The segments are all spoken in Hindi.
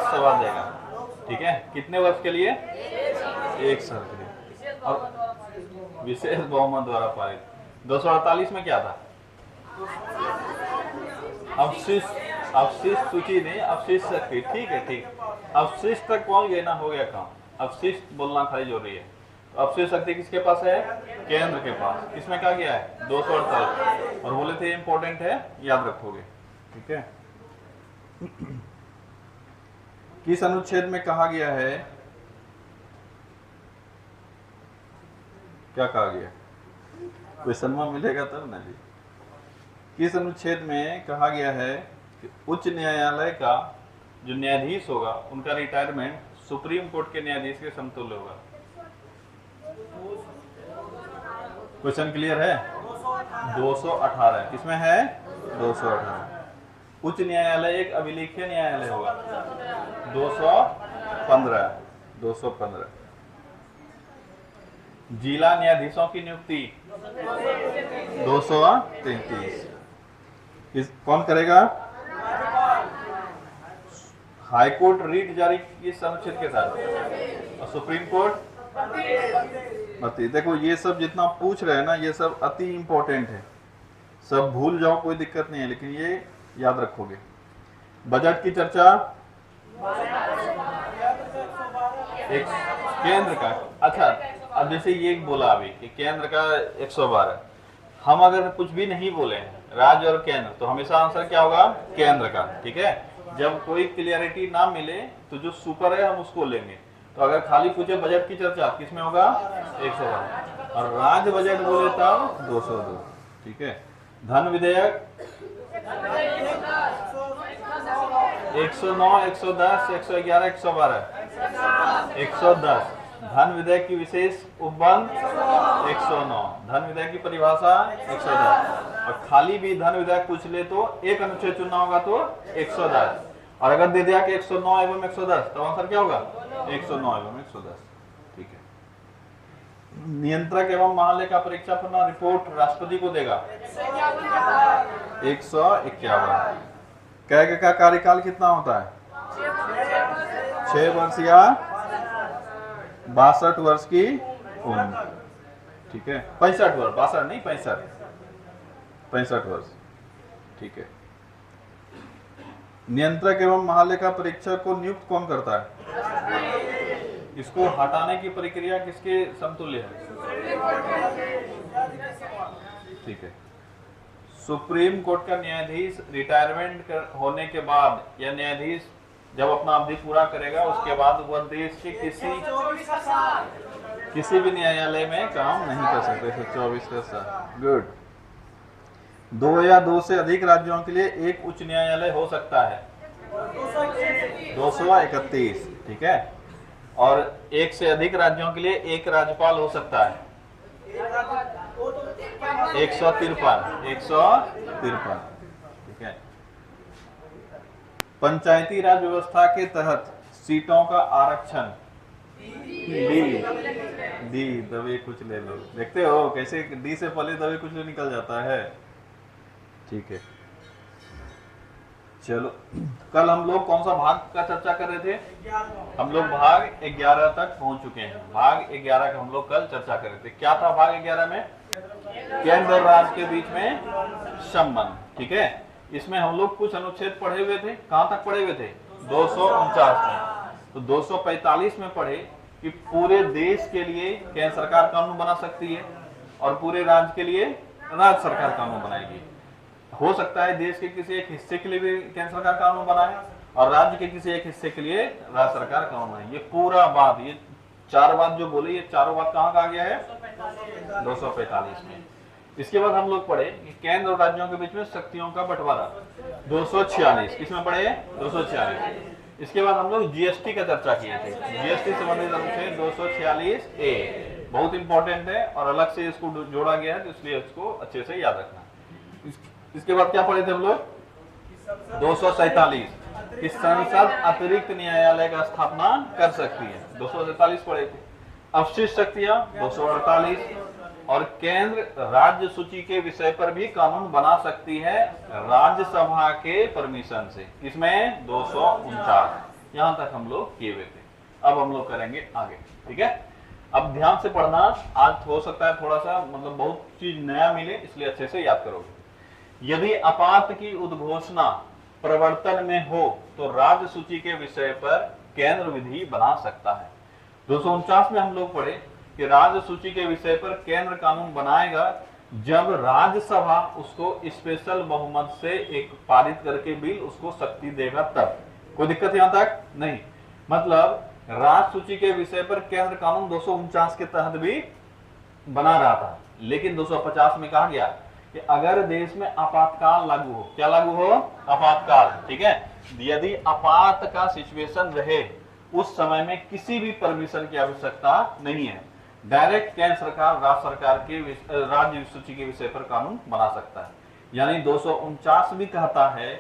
राज्यसभा देगा, ठीक है, कितने वर्ष के लिए? 1 साल के लिए। और विशेष बहुमत द्वारा पारित। 248 में क्या था? अवशिष्ट सूची नहीं, अवशिष्ट शक्ति, ठीक है, ठीक। अवशिष्ट तक पहुंच गए ना, हो गया काम। अवशिष्ट बोलना खाली जरूरी है। तो अवशिष्ट शक्ति किसके पास है? केंद्र के पास। किसमें कहा गया है? 248। और बोले थे इंपॉर्टेंट है, याद रखोगे, ठीक है। किस अनुच्छेद में कहा गया है? क्या कहा गया? क्वेश्चन में मिलेगा तब ना जी। किस अनुच्छेद में कहा गया है कि उच्च न्यायालय का जो न्यायाधीश होगा उनका रिटायरमेंट सुप्रीम कोर्ट के न्यायाधीश के समतुल्य होगा? क्वेश्चन क्लियर है? 218। किसमें है? 218। उच्च न्यायालय एक अभिलेखीय न्यायालय होगा। 215। जिला न्यायाधीशों की नियुक्ति 233। कौन करेगा? हाई कोर्ट रीट जारी किस अनुच्छेद के साथ? और सुप्रीम कोर्ट? देखो ये सब जितना पूछ रहे हैं ना, ये सब अति इंपॉर्टेंट है। सब भूल जाओ कोई दिक्कत नहीं है, लेकिन ये याद रखोगे। बजट की चर्चा एक केंद्र का। अच्छा, अब जैसे ये बोला अभी कि केंद्र का 112, हम अगर कुछ भी नहीं बोले राज्य और केंद्र, तो हमेशा आंसर क्या होगा? केंद्र का, ठीक है। जब कोई क्लियरिटी ना मिले तो जो सुपर है हम उसको लेंगे। तो अगर खाली पूछे बजट की चर्चा किसमें होगा? 112। और राज्य बजट बोले तब 202, ठीक है। धन विधेयक 109, 110, 111, 112, 110। धन विधेयक की विशेष उपबंध 109। धन विधेयक की परिभाषा 110। और खाली भी धन विधेयक पूछ ले तो एक अनुच्छेद चुनना होगा, तो 110। और अगर दे दिया कि 109 एवं 110, तो आंसर क्या होगा? 109 एवं 110, ठीक है। नियंत्रक एवं महालेखा परीक्षा पर रिपोर्ट राष्ट्रपति को देगा 151। कैग का कार्यकाल कितना होता है? 6 वर्ष या 62 वर्ष की उम्र, ठीक है। 65 वर्ष, 62 नहीं, 65 वर्ष, ठीक है। नियंत्रक एवं महालेखा परीक्षक को नियुक्त कौन करता है? इसको हटाने की प्रक्रिया किसके समतुल्य है? ठीक है। सुप्रीम कोर्ट का न्यायाधीश रिटायरमेंट होने के बाद या न्यायाधीश जब अपना अवधि पूरा करेगा उसके बाद वह देश के किसी भी न्यायालय में काम नहीं कर सकते। 24 का साल, गुड। 2 या 2 से अधिक राज्यों के लिए एक उच्च न्यायालय हो सकता है 231, ठीक है। और 1 से अधिक राज्यों के लिए एक राज्यपाल हो सकता है 153, ठीक है। पंचायती राज व्यवस्था के तहत सीटों का आरक्षण डी दबे कुछ ले लो। देखते हो कैसे डी से पहले दबे कुछ ले निकल जाता है, ठीक है। चलो, कल हम लोग कौन सा भाग का चर्चा कर रहे थे? हम लोग भाग 11 तक पहुंच चुके हैं। भाग 11 का हम लोग कल चर्चा कर रहे थे। क्या था भाग 11 में? केंद्र और राज्य के बीच में संबंध, ठीक है। इसमें हम लोग कुछ अनुच्छेद पढ़े हुए थे। कहां तक पढ़े हुए थे? 249 में। तो 245 में पढ़े कि पूरे देश के लिए केंद्र सरकार कानून बना सकती है और पूरे राज्य के लिए राज्य सरकार कानून बनाएगी। हो सकता है देश के किसी एक हिस्से के लिए भी केंद्र सरकार कानून बनाए और राज्य के किसी एक हिस्से के लिए राज्य सरकार कानून बनाए। ये पूरा बात, ये 4 बात जो बोली, ये चारों बात कहाँ कहा गया है? 245 में। इसके बाद हम लोग पढ़े कि केंद्र और राज्यों के बीच में शक्तियों का बंटवारा 246। किसमें पढ़े? 246। इसके बाद हम लोग जीएसटी का चर्चा किए थे। जीएसटी संबंधित अनुच्छेद 246A बहुत इंपॉर्टेंट है और अलग से इसको जोड़ा गया है, तो इसलिए इसको अच्छे से याद रखना। इसके बाद क्या पढ़े थे हम लोग? 247 कि संसद अतिरिक्त न्यायालय का स्थापना कर सकती है। 247 पढ़े थे। अवशिष्ट शक्तियां 248 और केंद्र राज्य सूची के विषय पर भी कानून बना सकती है राज्यसभा के परमिशन से। इसमें 249, यहां तक हम लोग किए हुए थे। अब हम लोग करेंगे आगे, ठीक है। अब ध्यान से पढ़ना, आज हो सकता है थोड़ा सा मतलब बहुत चीज नया मिले, इसलिए अच्छे से याद करोगे। यदि आपात की उद्घोषणा प्रवर्तन में हो तो राज्य सूची के विषय पर केंद्र विधि बना सकता है। 249 में हम लोग पढ़े कि राज्य सूची के विषय पर केंद्र कानून बनाएगा जब राज्यसभा उसको स्पेशल बहुमत से एक पारित करके बिल उसको शक्ति देगा तब। कोई दिक्कत यहां तक नहीं। मतलब राज्य सूची के विषय पर केंद्र कानून 249 के तहत भी बना रहा था, लेकिन 250 में कहा गया कि अगर देश में आपातकाल लागू हो, क्या लागू हो? आपातकाल, ठीक है। यदि आपात का सिचुएशन रहे उस समय में किसी भी परमिशन की आवश्यकता नहीं है, डायरेक्ट केंद्र सरकार राज्य सरकार के राज्य सूची के विषय पर कानून बना सकता है। यानी 249 भी कहता है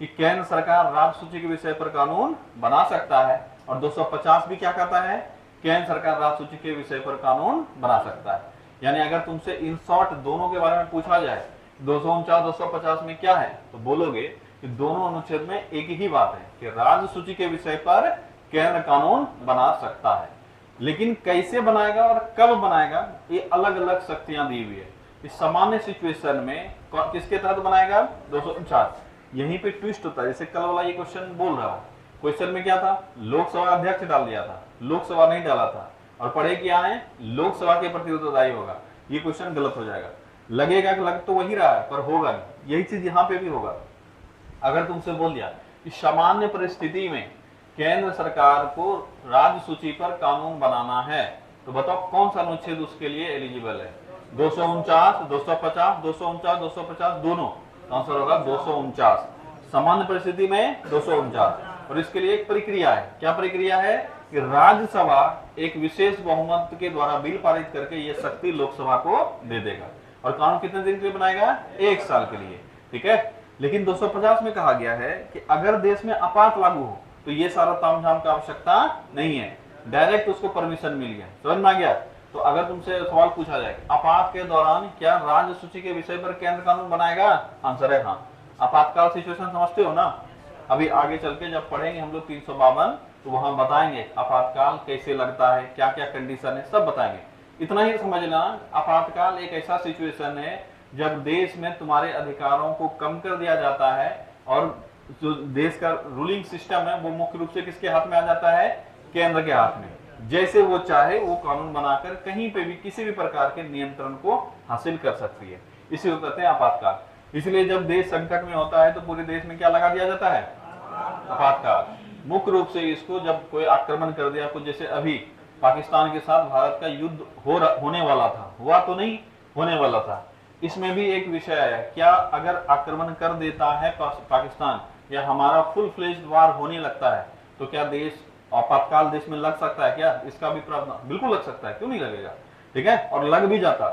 कि केंद्र सरकार राज्य सूची के विषय पर कानून बना सकता है, और 250 भी क्या कहता है? केंद्र सरकार राज्य सूची के विषय पर कानून बना सकता है। यानी अगर तुमसे इन शॉर्ट दोनों के बारे में पूछा जाए 249 250 में क्या है, तो बोलोगे कि दोनों अनुच्छेद में एक ही बात है कि राज्य सूची के विषय पर केंद्र कानून बना सकता है, लेकिन कैसे बनाएगा और कब बनाएगा ये अलग अलग शक्तियां दी हुई है। इस सामान्य सिचुएशन में किसके तहत बनाएगा? 249। यहीं पे ट्विस्ट होता है, जैसे कल वाला ये क्वेश्चन बोल रहा हूं। क्वेश्चन में क्या था? लोकसभा अध्यक्ष डाल दिया था, लोकसभा नहीं डाला था, और पढ़े क्या है? लोकसभा के प्रति उत्तरदायी होगा। ये क्वेश्चन गलत हो जाएगा। लगेगा कि लग तो वही रहा है पर होगा नहीं। यही चीज यहाँ पे भी होगा। अगर तुमसे बोल दिया कि सामान्य परिस्थिति में केंद्र सरकार को राज्य सूची पर कानून बनाना है, तो बताओ कौन सा अनुच्छेद उसके लिए एलिजिबल है? 249, 250, 249, 250 दोनों। आंसर होगा 249। सामान्य परिस्थिति में 249। और इसके लिए एक प्रक्रिया है। क्या प्रक्रिया है? कि राज्यसभा एक विशेष बहुमत के द्वारा बिल पारित करके ये शक्ति लोकसभा को दे देगा। और कानून कितने दिन के लिए बनाएगा? 1 साल के लिए, ठीक है। लेकिन 250 में कहा गया है कि अगर देश में आपात लागू हो तो ये सारा तामझाम की आवश्यकता नहीं है, डायरेक्ट उसको परमिशन मिल गया। समझ में आ गया? तो अगर तुमसे सवाल पूछा जाए आपात के दौरान क्या राज्य सूची के विषय पर केंद्र कानून बनाएगा? आंसर है हाँ। आपातकाल सिचुएशन समझते हो ना? अभी आगे चल के जब पढ़ेंगे हम लोग 352 तो वहां बताएंगे आपातकाल कैसे लगता है, क्या क्या कंडीशन है, सब बताएंगे। इतना ही समझ लेना, आपातकाल एक ऐसा सिचुएशन है जब देश में तुम्हारे अधिकारों को कम कर दिया जाता है और जो देश का रूलिंग सिस्टम है वो मुख्य रूप से किसके हाथ में आ जाता है? केंद्र के हाथ में। जैसे वो चाहे वो कानून बनाकर कहीं पे भी किसी भी प्रकार के नियंत्रण को हासिल कर सकती है। इसी को कहते हैं आपातकाल। इसलिए जब देश संकट में होता है तो पूरे देश में क्या लगा दिया जाता है? आपातकाल। मुख्य रूप से इसको जब कोई आक्रमण कर दिया, कुछ जैसे अभी पाकिस्तान के साथ भारत का युद्ध होने वाला था, हुआ तो नहीं, होने वाला था। इसमें भी एक विषय है, क्या अगर आक्रमण कर देता है पाकिस्तान या हमारा फुल फ्लेज्ड वार होने लगता है तो क्या देश आपातकाल देश में लग सकता है? क्या इसका भी प्रावधान? बिल्कुल लग सकता है, क्यों नहीं लगेगा, ठीक है। और लग भी जाता,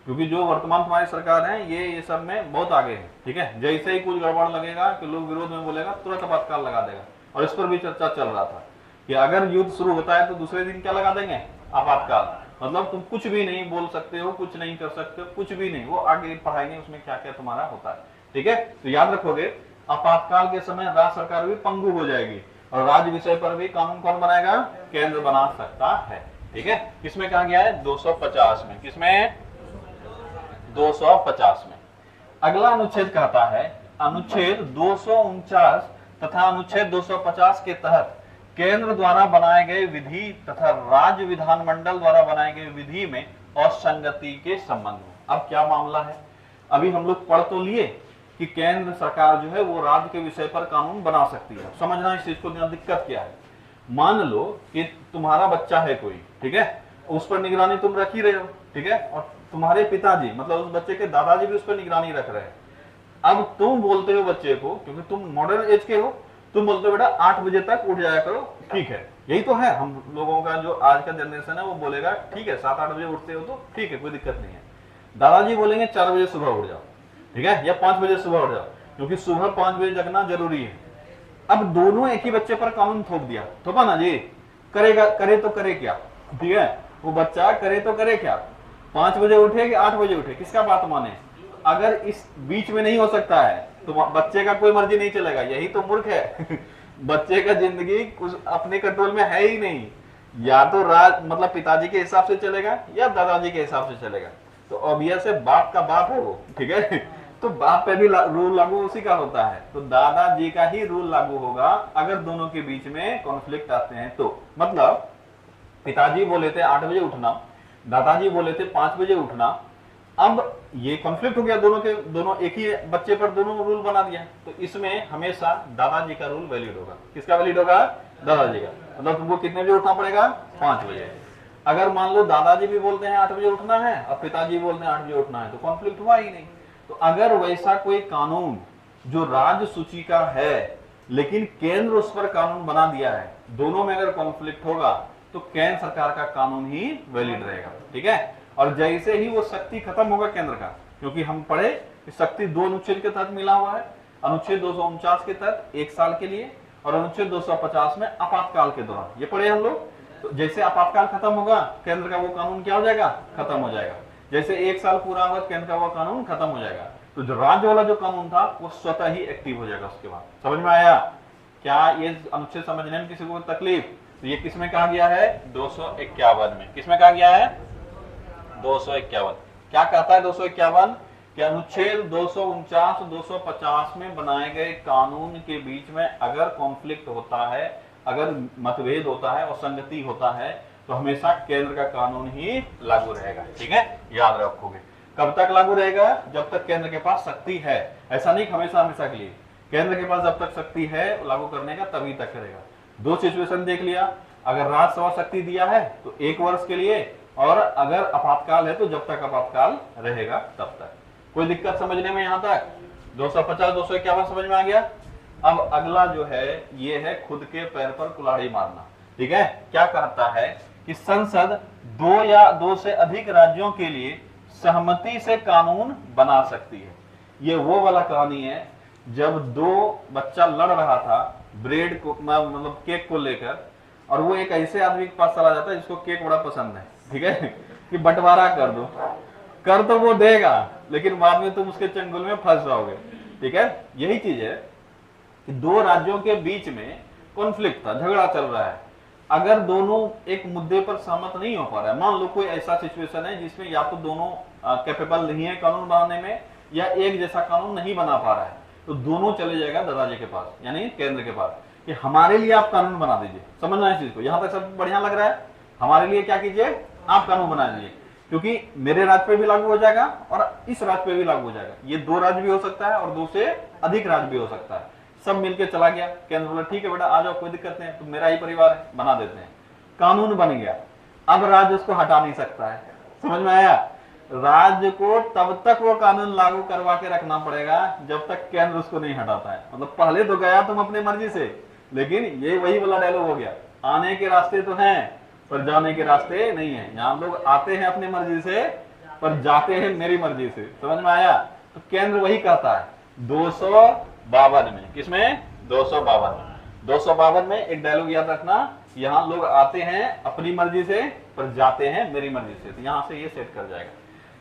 क्योंकि जो वर्तमान तुम्हारी सरकार है ये सब में बहुत आगे है, ठीक है। जैसे ही कुछ गड़बड़ लगेगा कि लोग विरोध में बोलेगा तुरंत आपातकाल लगा देगा। और इस पर भी चर्चा चल रहा था कि अगर युद्ध शुरू होता है तो दूसरे दिन क्या लगा देंगे? आपातकाल। मतलब तुम कुछ भी नहीं बोल सकते हो, कुछ नहीं कर सकते हो, कुछ भी नहीं। वो आगे पढ़ाएंगे उसमें क्या क्या तुम्हारा होता है, ठीक है। तो याद रखोगे आपातकाल के समय राज्य सरकार भी पंगु हो जाएगी और राज्य विषय पर भी कानून कौन बनाएगा? केंद्र बना सकता है, ठीक है। किसमें कहा गया है? 250 में। किसमें? 250 में। अगला अनुच्छेद कहता है, अनुच्छेद 249 तथा अनुच्छेद 250 के तहत केंद्र द्वारा बनाए गए विधि तथा राज्य विधानमंडल द्वारा बनाए गए विधि में असंगति के संबंध में। अब क्या मामला है? अभी हम लोग पढ़ तो लिए कि केंद्र सरकार जो है वो राज्य के विषय पर कानून बना सकती है। समझना इस चीज को, दिक्कत क्या है। मान लो कि तुम्हारा बच्चा है कोई, ठीक है, उस पर निगरानी तुम रख ही रहे हो, ठीक है, और तुम्हारे पिताजी मतलब उस बच्चे के दादाजी भी उस पर निगरानी रख रहे हैं। अब तुम बोलते हो बच्चे को, क्योंकि तुम मॉडर्न एज के हो, तुम बोलते हो बेटा 8 बजे तक उठ जाया करो, ठीक है। यही तो है हम लोगों का, जो आज का जनरेशन है वो बोलेगा ठीक है 7-8 बजे उठते हो तो ठीक है, कोई दिक्कत नहीं है। दादाजी बोलेंगे 4 बजे सुबह उठ जाओ, ठीक है, या 5 बजे सुबह उठ जाओ, क्योंकि सुबह 5 बजे जगना जरूरी है। अब दोनों एक ही बच्चे पर कानून थोप दिया, थोपा ना जी, करेगा, करे तो करे क्या, ठीक है, वो बच्चा करे तो करे क्या, 5 बजे उठे कि 8 बजे उठे, किसका बात माने? अगर इस बीच में नहीं हो सकता है तो बच्चे का कोई मर्जी नहीं चलेगा, यही तो मूर्ख है बच्चे का जिंदगी कुछ अपने कंट्रोल में है ही नहीं, या तो राज मतलब पिताजी के हिसाब से चलेगा या दादाजी के हिसाब से चलेगा। तो ऑब्वियस है बाप का बाप है वो, ठीक है। तो बाप पे भी रूल लागू उसी का होता है, तो दादाजी का ही रूल लागू होगा अगर दोनों के बीच में कॉन्फ्लिक्ट आते हैं तो। मतलब पिताजी बोले थे 8 बजे उठना, दादाजी बोले थे 5 बजे उठना, अब ये कॉन्फ्लिक्ट हो गया, दोनों एक ही बच्चे पर दोनों रूल बना दिया, तो इसमें हमेशा दादाजी का रूल वैलिड होगा। किसका वैलिड होगा? दादाजी का। मतलब तुमको कितने बजे उठना पड़ेगा? 5 बजे। अगर मान लो दादाजी भी बोलते हैं 8 बजे उठना है और पिताजी बोलते हैं 8 बजे उठना है, तो कॉन्फ्लिक्ट हुआ ही नहीं। तो अगर वैसा कोई कानून जो राज्य सूची का है लेकिन केंद्र उस पर कानून बना दिया है, दोनों में अगर कॉन्फ्लिक्ट होगा तो केंद्र सरकार का कानून ही वैलिड रहेगा, ठीक है। और जैसे ही वो शक्ति खत्म होगा केंद्र का, क्योंकि हम पढ़े कि शक्ति 2 अनुच्छेद के तहत मिला हुआ है, अनुच्छेद 249 के तहत 1 साल के लिए और अनुच्छेद 250 में आपातकाल के दौरान, ये पढ़े हम लोग। तो जैसे आपातकाल खत्म होगा केंद्र का वो कानून क्या हो जाएगा? खत्म हो जाएगा। जैसे 1 साल पूरा होगा केंद्र का वो कानून खत्म हो जाएगा। तो जो राज्य वाला जो कानून था वो स्वतः ही एक्टिव हो जाएगा उसके बाद। समझ में आया? क्या ये अनुच्छेद समझने में किसी को तकलीफ? तो ये किसमें कहा गया है? 251 में। किसमें कहा गया है? 251। क्या कहता है 251? कि अनुच्छेद 249 250 में बनाए गए कानून के बीच में अगर कॉन्फ्लिक्ट होता है, अगर मतभेद होता है, असंगति होता है, तो हमेशा केंद्र का कानून ही लागू रहेगा, ठीक है। याद रखोगे। कब तक लागू रहेगा? जब तक केंद्र के पास शक्ति है। ऐसा नहीं हमेशा हमेशा के लिए। केंद्र के पास जब तक शक्ति है लागू करने का तभी तक करेगा। 2 सिचुएशन देख लिया, अगर राज्यसभा शक्ति दिया है तो 1 वर्ष के लिए, और अगर आपातकाल है तो जब तक आपातकाल रहेगा तब तक। कोई दिक्कत समझने में? यहां तक 250 251 समझ में आ गया। अब अगला जो है ये है खुद के पैर पर कुल्हाड़ी मारना, ठीक है। क्या कहता है कि संसद 2 या 2 से अधिक राज्यों के लिए सहमति से कानून बना सकती है। ये वो वाला कहानी है जब 2 बच्चा लड़ रहा था ब्रेड को, मतलब केक को लेकर, और वो एक ऐसे आदमी के पास चला जाता है जिसको केक बड़ा पसंद है, ठीक है, कि बंटवारा कर दो। कर तो वो देगा लेकिन बाद में तुम उसके चंगुल में फंस जाओगे, ठीक है। यही चीज है कि 2 राज्यों के बीच में कॉन्फ्लिक्ट था, झगड़ा चल रहा है। अगर दोनों एक मुद्दे पर सहमत नहीं हो पा रहा है, मान लो कोई ऐसा सिचुएशन है जिसमें या तो दोनों कैपेबल नहीं है कानून बनाने में या एक जैसा कानून नहीं बना पा रहा है, तो दोनों चले जाएगा दादाजी के पास यानी केंद्र के पास कि हमारे लिए आप कानून बना दीजिए। समझना इस चीज को, यहां तक सब बढ़िया लग रहा है। हमारे लिए क्या कीजिए? आप कानून बना दीजिए, क्योंकि मेरे राज्य पे भी लागू हो जाएगा और इस राज्य पे भी लागू हो जाएगा। ये 2 राज्य भी हो सकता है और 2 से अधिक राज्य भी हो सकता है। सब मिलके चला गया, केंद्र बोला ठीक है बेटा आ जाओ, कोई दिक्कत नहीं, तो मेरा ही परिवार है, बना देते हैं। कानून बन गया। अब राज्य उसको हटा नहीं सकता है। समझ में आया? राज्य को तब तक वो कानून लागू करवा के रखना पड़ेगा जब तक केंद्र उसको नहीं हटाता है। मतलब पहले तो गया तुम अपनी मर्जी से, लेकिन ये वही वाला डायलॉग हो गया, आने के रास्ते तो हैं पर जाने के रास्ते नहीं है। यहाँ लोग आते हैं अपनी मर्जी से पर जाते हैं मेरी मर्जी से। समझ में आया? तो केंद्र वही कहता है 252 में। किसमें? 252 में एक डायलॉग याद रखना, यहाँ लोग आते हैं अपनी मर्जी से पर जाते हैं मेरी मर्जी से। तो यहां से ये सेट कर जाएगा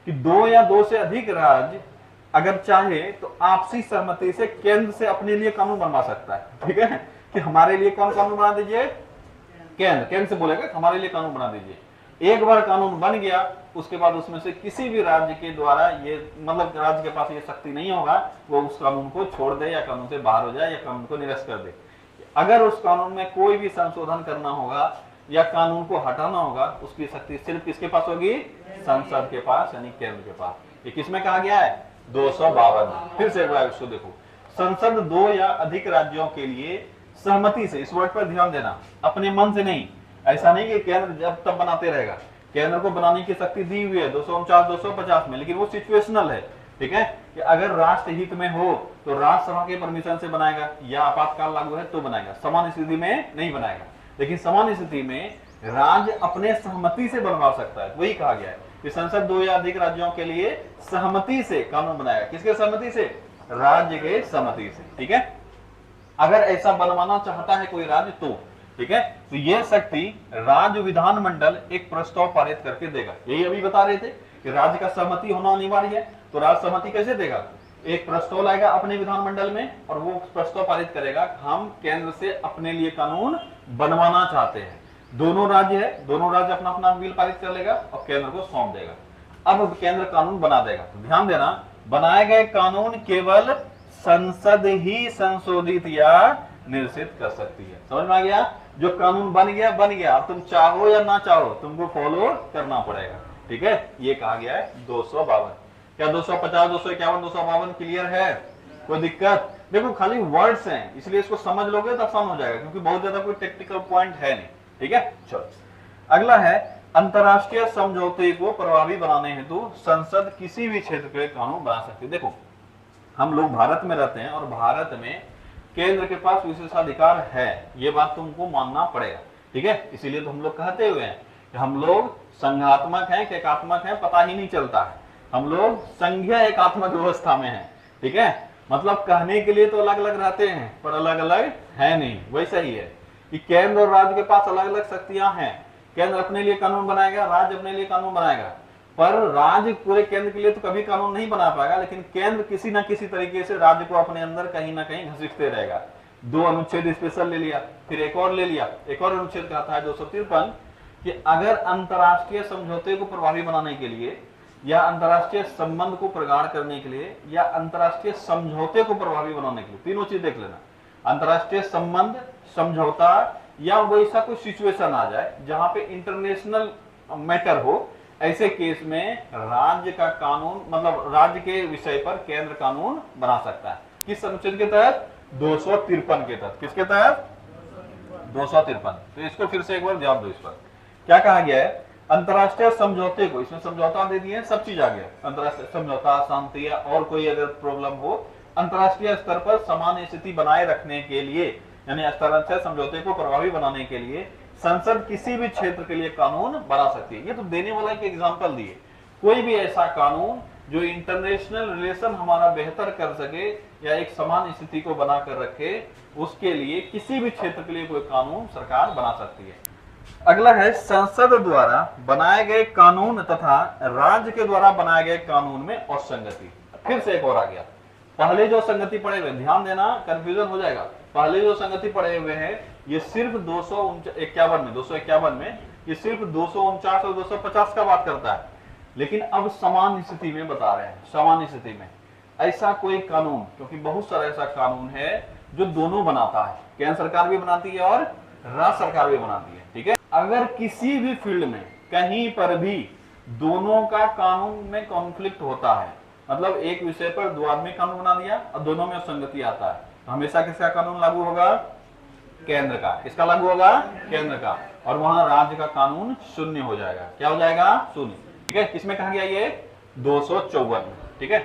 कि 2 या 2 से अधिक राज्य अगर चाहे तो आपसी सहमति से केंद्र से अपने लिए कानून बनवा सकता है, ठीक है। कि हमारे लिए कौन कानून बना दीजिए? केंद्र से बोलेगा हमारे लिए कानून बना दीजिए। एक बार कानून बन गया उसके बाद उसमें से किसी भी राज्य के द्वारा ये मतलब राज्य के पास ये शक्ति नहीं होगा वो उस कानून को छोड़ दे या कानून से बाहर हो जाए या कानून को निरस्त कर दे। अगर उस कानून में कोई भी संशोधन करना होगा या कानून को हटाना होगा उसकी शक्ति सिर्फ किसके पास होगी? संसद के पास यानी केंद्र के पास। ये किसमें कहा गया है? 252 में। फिर से एक बार इसको देखो, संसद 2 या अधिक राज्यों के लिए सहमति से, इस वर्ड पर ध्यान देना, अपने मन से नहीं। ऐसा नहीं कि केंद्र जब तब बनाते रहेगा, केंद्र को बनाने की शक्ति दी हुई है 249 250 में, लेकिन वो सिचुएशनल है, ठीक है। कि अगर राष्ट्र हित में हो तो राज्यसभा के परमिशन से बनाएगा या आपातकाल लागू है तो बनाएगा, सामान्य स्थिति में नहीं बनाएगा। लेकिन सामान्य स्थिति में राज्य अपने सहमति से बनवा सकता है। वही कहा गया है कि संसद 2 या अधिक राज्यों के लिए सहमति से कानून बनाएगा। किसके सहमति से? राज्य के सहमति से, ठीक है। अगर ऐसा बनवाना चाहता है कोई राज्य तो, ठीक है। तो यह शक्ति राज्य विधानमंडल एक प्रस्ताव पारित करके देगा। यही अभी बता रहे थे कि राज्य का सहमति होना अनिवार्य है। तो राज्य सहमति कैसे देगा? एक प्रस्ताव लाएगा अपने विधानमंडल में और वो प्रस्ताव पारित करेगा, हम केंद्र से अपने लिए कानून बनवाना चाहते हैं। दोनों राज्य है, दोनों राज्य अपना अपना बिल पारित कर लेगा और केंद्र को सौंप देगा। अब केंद्र कानून बना देगा। तो ध्यान देना, बनाए गए कानून केवल संसद ही संशोधित या निरसित कर सकती है। समझ में आ गया? जो कानून बन गया बन गया, अब तुम चाहो या ना चाहो तुमको फॉलो करना पड़ेगा। ठीक है, ये कहा गया है 252। क्या 250, 251, 252 क्लियर है? कोई दिक्कत? देखो खाली वर्ड्स हैं, इसलिए इसको समझ लोगे तो आसान हो जाएगा, क्योंकि बहुत ज्यादा कोई टेक्निकल पॉइंट है नहीं। ठीक है, चलो अगला है, अंतरराष्ट्रीय समझौते को प्रभावी बनाने हेतु संसद किसी भी क्षेत्र के कानून बना सकती है। देखो हम लोग भारत में रहते हैं और भारत में केंद्र के पास विशेषाधिकार है, ये बात तुमको मानना पड़ेगा। ठीक है, इसीलिए तो हम लोग कहते हुए हैं कि हम लोग संघात्मक हैं कि एकात्मक हैं पता ही नहीं चलता है, हम लोग संघीय एकात्मक व्यवस्था में हैं। ठीक है, मतलब कहने के लिए तो अलग अलग रहते हैं पर अलग अलग है नहीं। वैसा ही है कि केंद्र और राज्य के पास अलग अलग शक्तियां हैं। केंद्र अपने लिए कानून बनाएगा, राज्य अपने लिए कानून बनाएगा, पर राज्य पूरे केंद्र के लिए तो कभी कानून नहीं बना पाएगा, लेकिन केंद्र किसी ना किसी तरीके से राज्य को अपने अंदर कहीं ना कहीं घसीटते रहेगा। 2 अनुच्छेद स्पेशल ले लिया, फिर एक और ले लिया, एक और अनुच्छेद कहता है 253 कि अगर अंतरराष्ट्रीय समझौते को प्रभावी बनाने के लिए या अंतरराष्ट्रीय संबंध को प्रगाढ़ करने के लिए या अंतरराष्ट्रीय समझौते को प्रभावी बनाने के लिए, तीनों चीज देख लेना, अंतरराष्ट्रीय संबंध, समझौता या वैसा कोई सिचुएशन आ जाए जहां पे इंटरनेशनल मैटर हो, ऐसे केस में राज्य का कानून मतलब राज्य के विषय पर केंद्र कानून बना सकता है। किस अनुच्छेद के तहत? 253 के तहत। किसके तहत? 253। तो इसको फिर से एक बार ध्यान दो, इस पर क्या कहा गया है? अंतरराष्ट्रीय समझौते को, इसमें समझौता दे दिए, सब चीज आ गया, अंतरराष्ट्रीय समझौता, शांति या और कोई अगर प्रॉब्लम हो, अंतरराष्ट्रीय स्तर पर समान स्थिति बनाए रखने के लिए यानी अंतरराष्ट्रीय समझौते को प्रभावी बनाने के लिए संसद किसी भी क्षेत्र के लिए कानून बना सकती है। ये तो देने वाला एक एग्जांपल दिए, कोई भी ऐसा कानून जो इंटरनेशनल रिलेशन हमारा बेहतर कर सके या एक समान स्थिति को बना कर रखे, उसके लिए किसी भी क्षेत्र के लिए कोई कानून सरकार बना सकती है। अगला है, संसद द्वारा बनाए गए कानून तथा राज्य के द्वारा बनाए गए कानून में असंगति। फिर से एक और आ गया, पहले जो संगति पड़े हुए, ध्यान देना कंफ्यूजन हो जाएगा, पहले जो संगति पड़े हुए हैं ये सिर्फ 251 में ये सिर्फ 249 और 250 का बात करता है, लेकिन अब समान स्थिति में बता रहे हैं, समान स्थिति में ऐसा कोई कानून, क्योंकि बहुत सारा ऐसा कानून है जो दोनों बनाता है, केंद्र सरकार भी बनाती है और राज्य सरकार भी बनाती है। ठीक है, अगर किसी भी फील्ड में कहीं पर भी दोनों का कानून में कॉन्फ्लिक्ट होता है, मतलब एक विषय पर 2 आदमी कानून बना दिया और दोनों में संगति आता है, तो हमेशा किसका कानून लागू होगा? केंद्र का। किसका लागू होगा? केंद्र का। और वहां राज्य का कानून शून्य हो जाएगा। क्या हो जाएगा? शून्य। ठीक है, किसमें कहा गया ये? 254 में। ठीक है,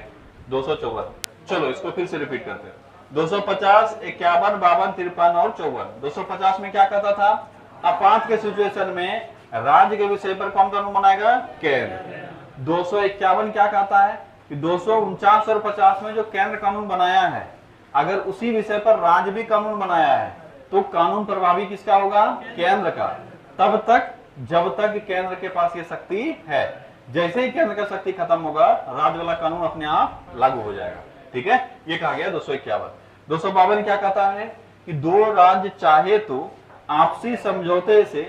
254। चलो इसको फिर से रिपीट करते हैं। 250, 51, 52, 53 और 54। 250 में क्या कहता था? आपात के सिचुएशन में राज्य के विषय पर कौन कानून बनाएगा? केंद्र। 251 क्या कहता है कि 249 और 50 में जो केंद्र कानून बनाया है, अगर उसी विषय पर राज्य भी कानून बनाया है तो कानून प्रभावी किसका होगा? केंद्र का। तब तक जब तक केंद्र के पास ये शक्ति है। जैसे ही केंद्र का शक्ति खत्म होगा, राज्य वाला कानून अपने आप लागू हो जाएगा। ठीक है, ये कहा गया 251। 252 क्या कहता है कि 2 राज्य चाहे तो आपसी समझौते से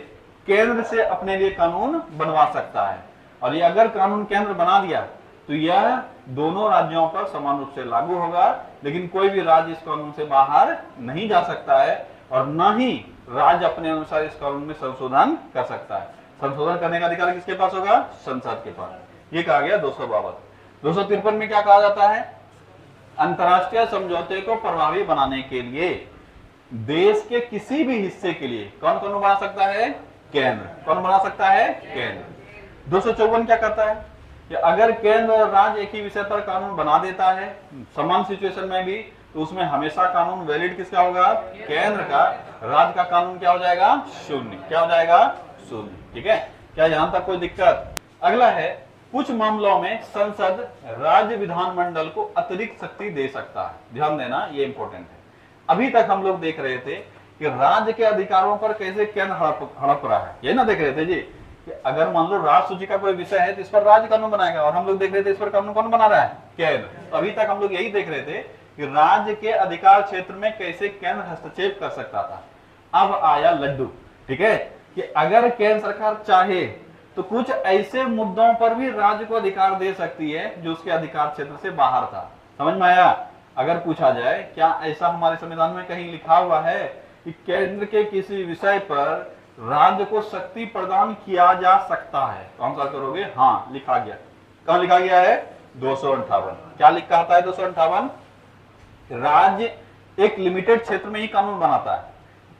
केंद्र से अपने लिए कानून बनवा सकता है, और ये अगर कानून केंद्र बना दिया तो यह दोनों राज्यों पर समान रूप से लागू होगा, लेकिन कोई भी राज्य इस कानून से बाहर नहीं जा सकता है और न ही राज्य अपने अनुसार इस कानून में संशोधन कर सकता है। संशोधन करने का अधिकार किसके पास होगा? संसद के पास। ये कहा गया 252। 253 में क्या कहा जाता है? अंतरराष्ट्रीय समझौते को प्रभावी बनाने के लिए देश के किसी भी हिस्से के लिए कौन कानून बना सकता है? केंद्र। कौन बना सकता है? केंद्र। 254 क्या करता है कि अगर केंद्र और राज्य एक ही विषय पर कानून बना देता है समान सिचुएशन में भी, तो उसमें हमेशा कानून वैलिड किसका होगा? केंद्र का। राज्य का कानून क्या हो जाएगा? शून्य। क्या हो जाएगा? शून्य। ठीक है, क्या यहां तक कोई दिक्कत? अगला है, कुछ मामलों में संसद राज्य विधानमंडल को अतिरिक्त शक्ति दे सकता है। ध्यान देना, ये इंपॉर्टेंट है। अभी तक हम लोग देख रहे थे कि राज्य के अधिकारों पर कैसे केंद्र हड़प रहा है, ये ना देख रहे थे जी, कि अगर मान लो राज्य सूची का कोई विषय है तो इस पर राज्य कानून बनाएगा, और हम लोग देख रहे थे इस पर कानून कौन बना रहा है, केंद्र। तो अभी तक हम लोग यही देख रहे थे कि राज्य के अधिकार क्षेत्र में कैसे केंद्र हस्तक्षेप कर सकता था। अब आया लड्डू, ठीक है, कि अगर केंद्र सरकार चाहे तो कुछ ऐसे मुद्दों पर भी राज्य को अधिकार दे सकती है जो उसके अधिकार क्षेत्र से बाहर था। समझ में आया? अगर पूछा जाए क्या ऐसा हमारे संविधान में कहीं लिखा हुआ है कि केंद्र के किसी विषय पर राज्य को शक्ति प्रदान किया जा सकता है, तो आंसर करोगे हाँ, लिखा गया। कहां लिखा गया है? 258। क्या लिखा है 258? राज्य एक लिमिटेड क्षेत्र में ही कानून बनाता है।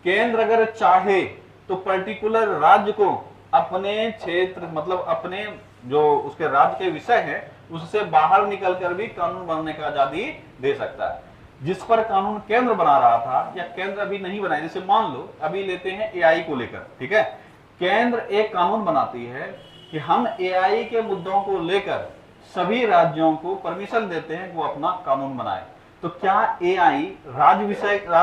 केंद्र अगर चाहे तो पर्टिकुलर राज्य को अपने क्षेत्र, मतलब अपने जो उसके राज्य के विषय है उससे बाहर निकलकर भी कानून बनाने का आजादी दे सकता है। जिस पर कानून केंद्र बना रहा था या केंद्र अभी नहीं बनाए, जैसे मान लो अभी लेते हैं एआई को लेकर, ठीक है, केंद्र एक कानून बनाती है कि हम एआई के मुद्दों को लेकर सभी राज्यों को परमिशन देते हैं कि वो अपना कानून बनाए। तो क्या एआई राज्य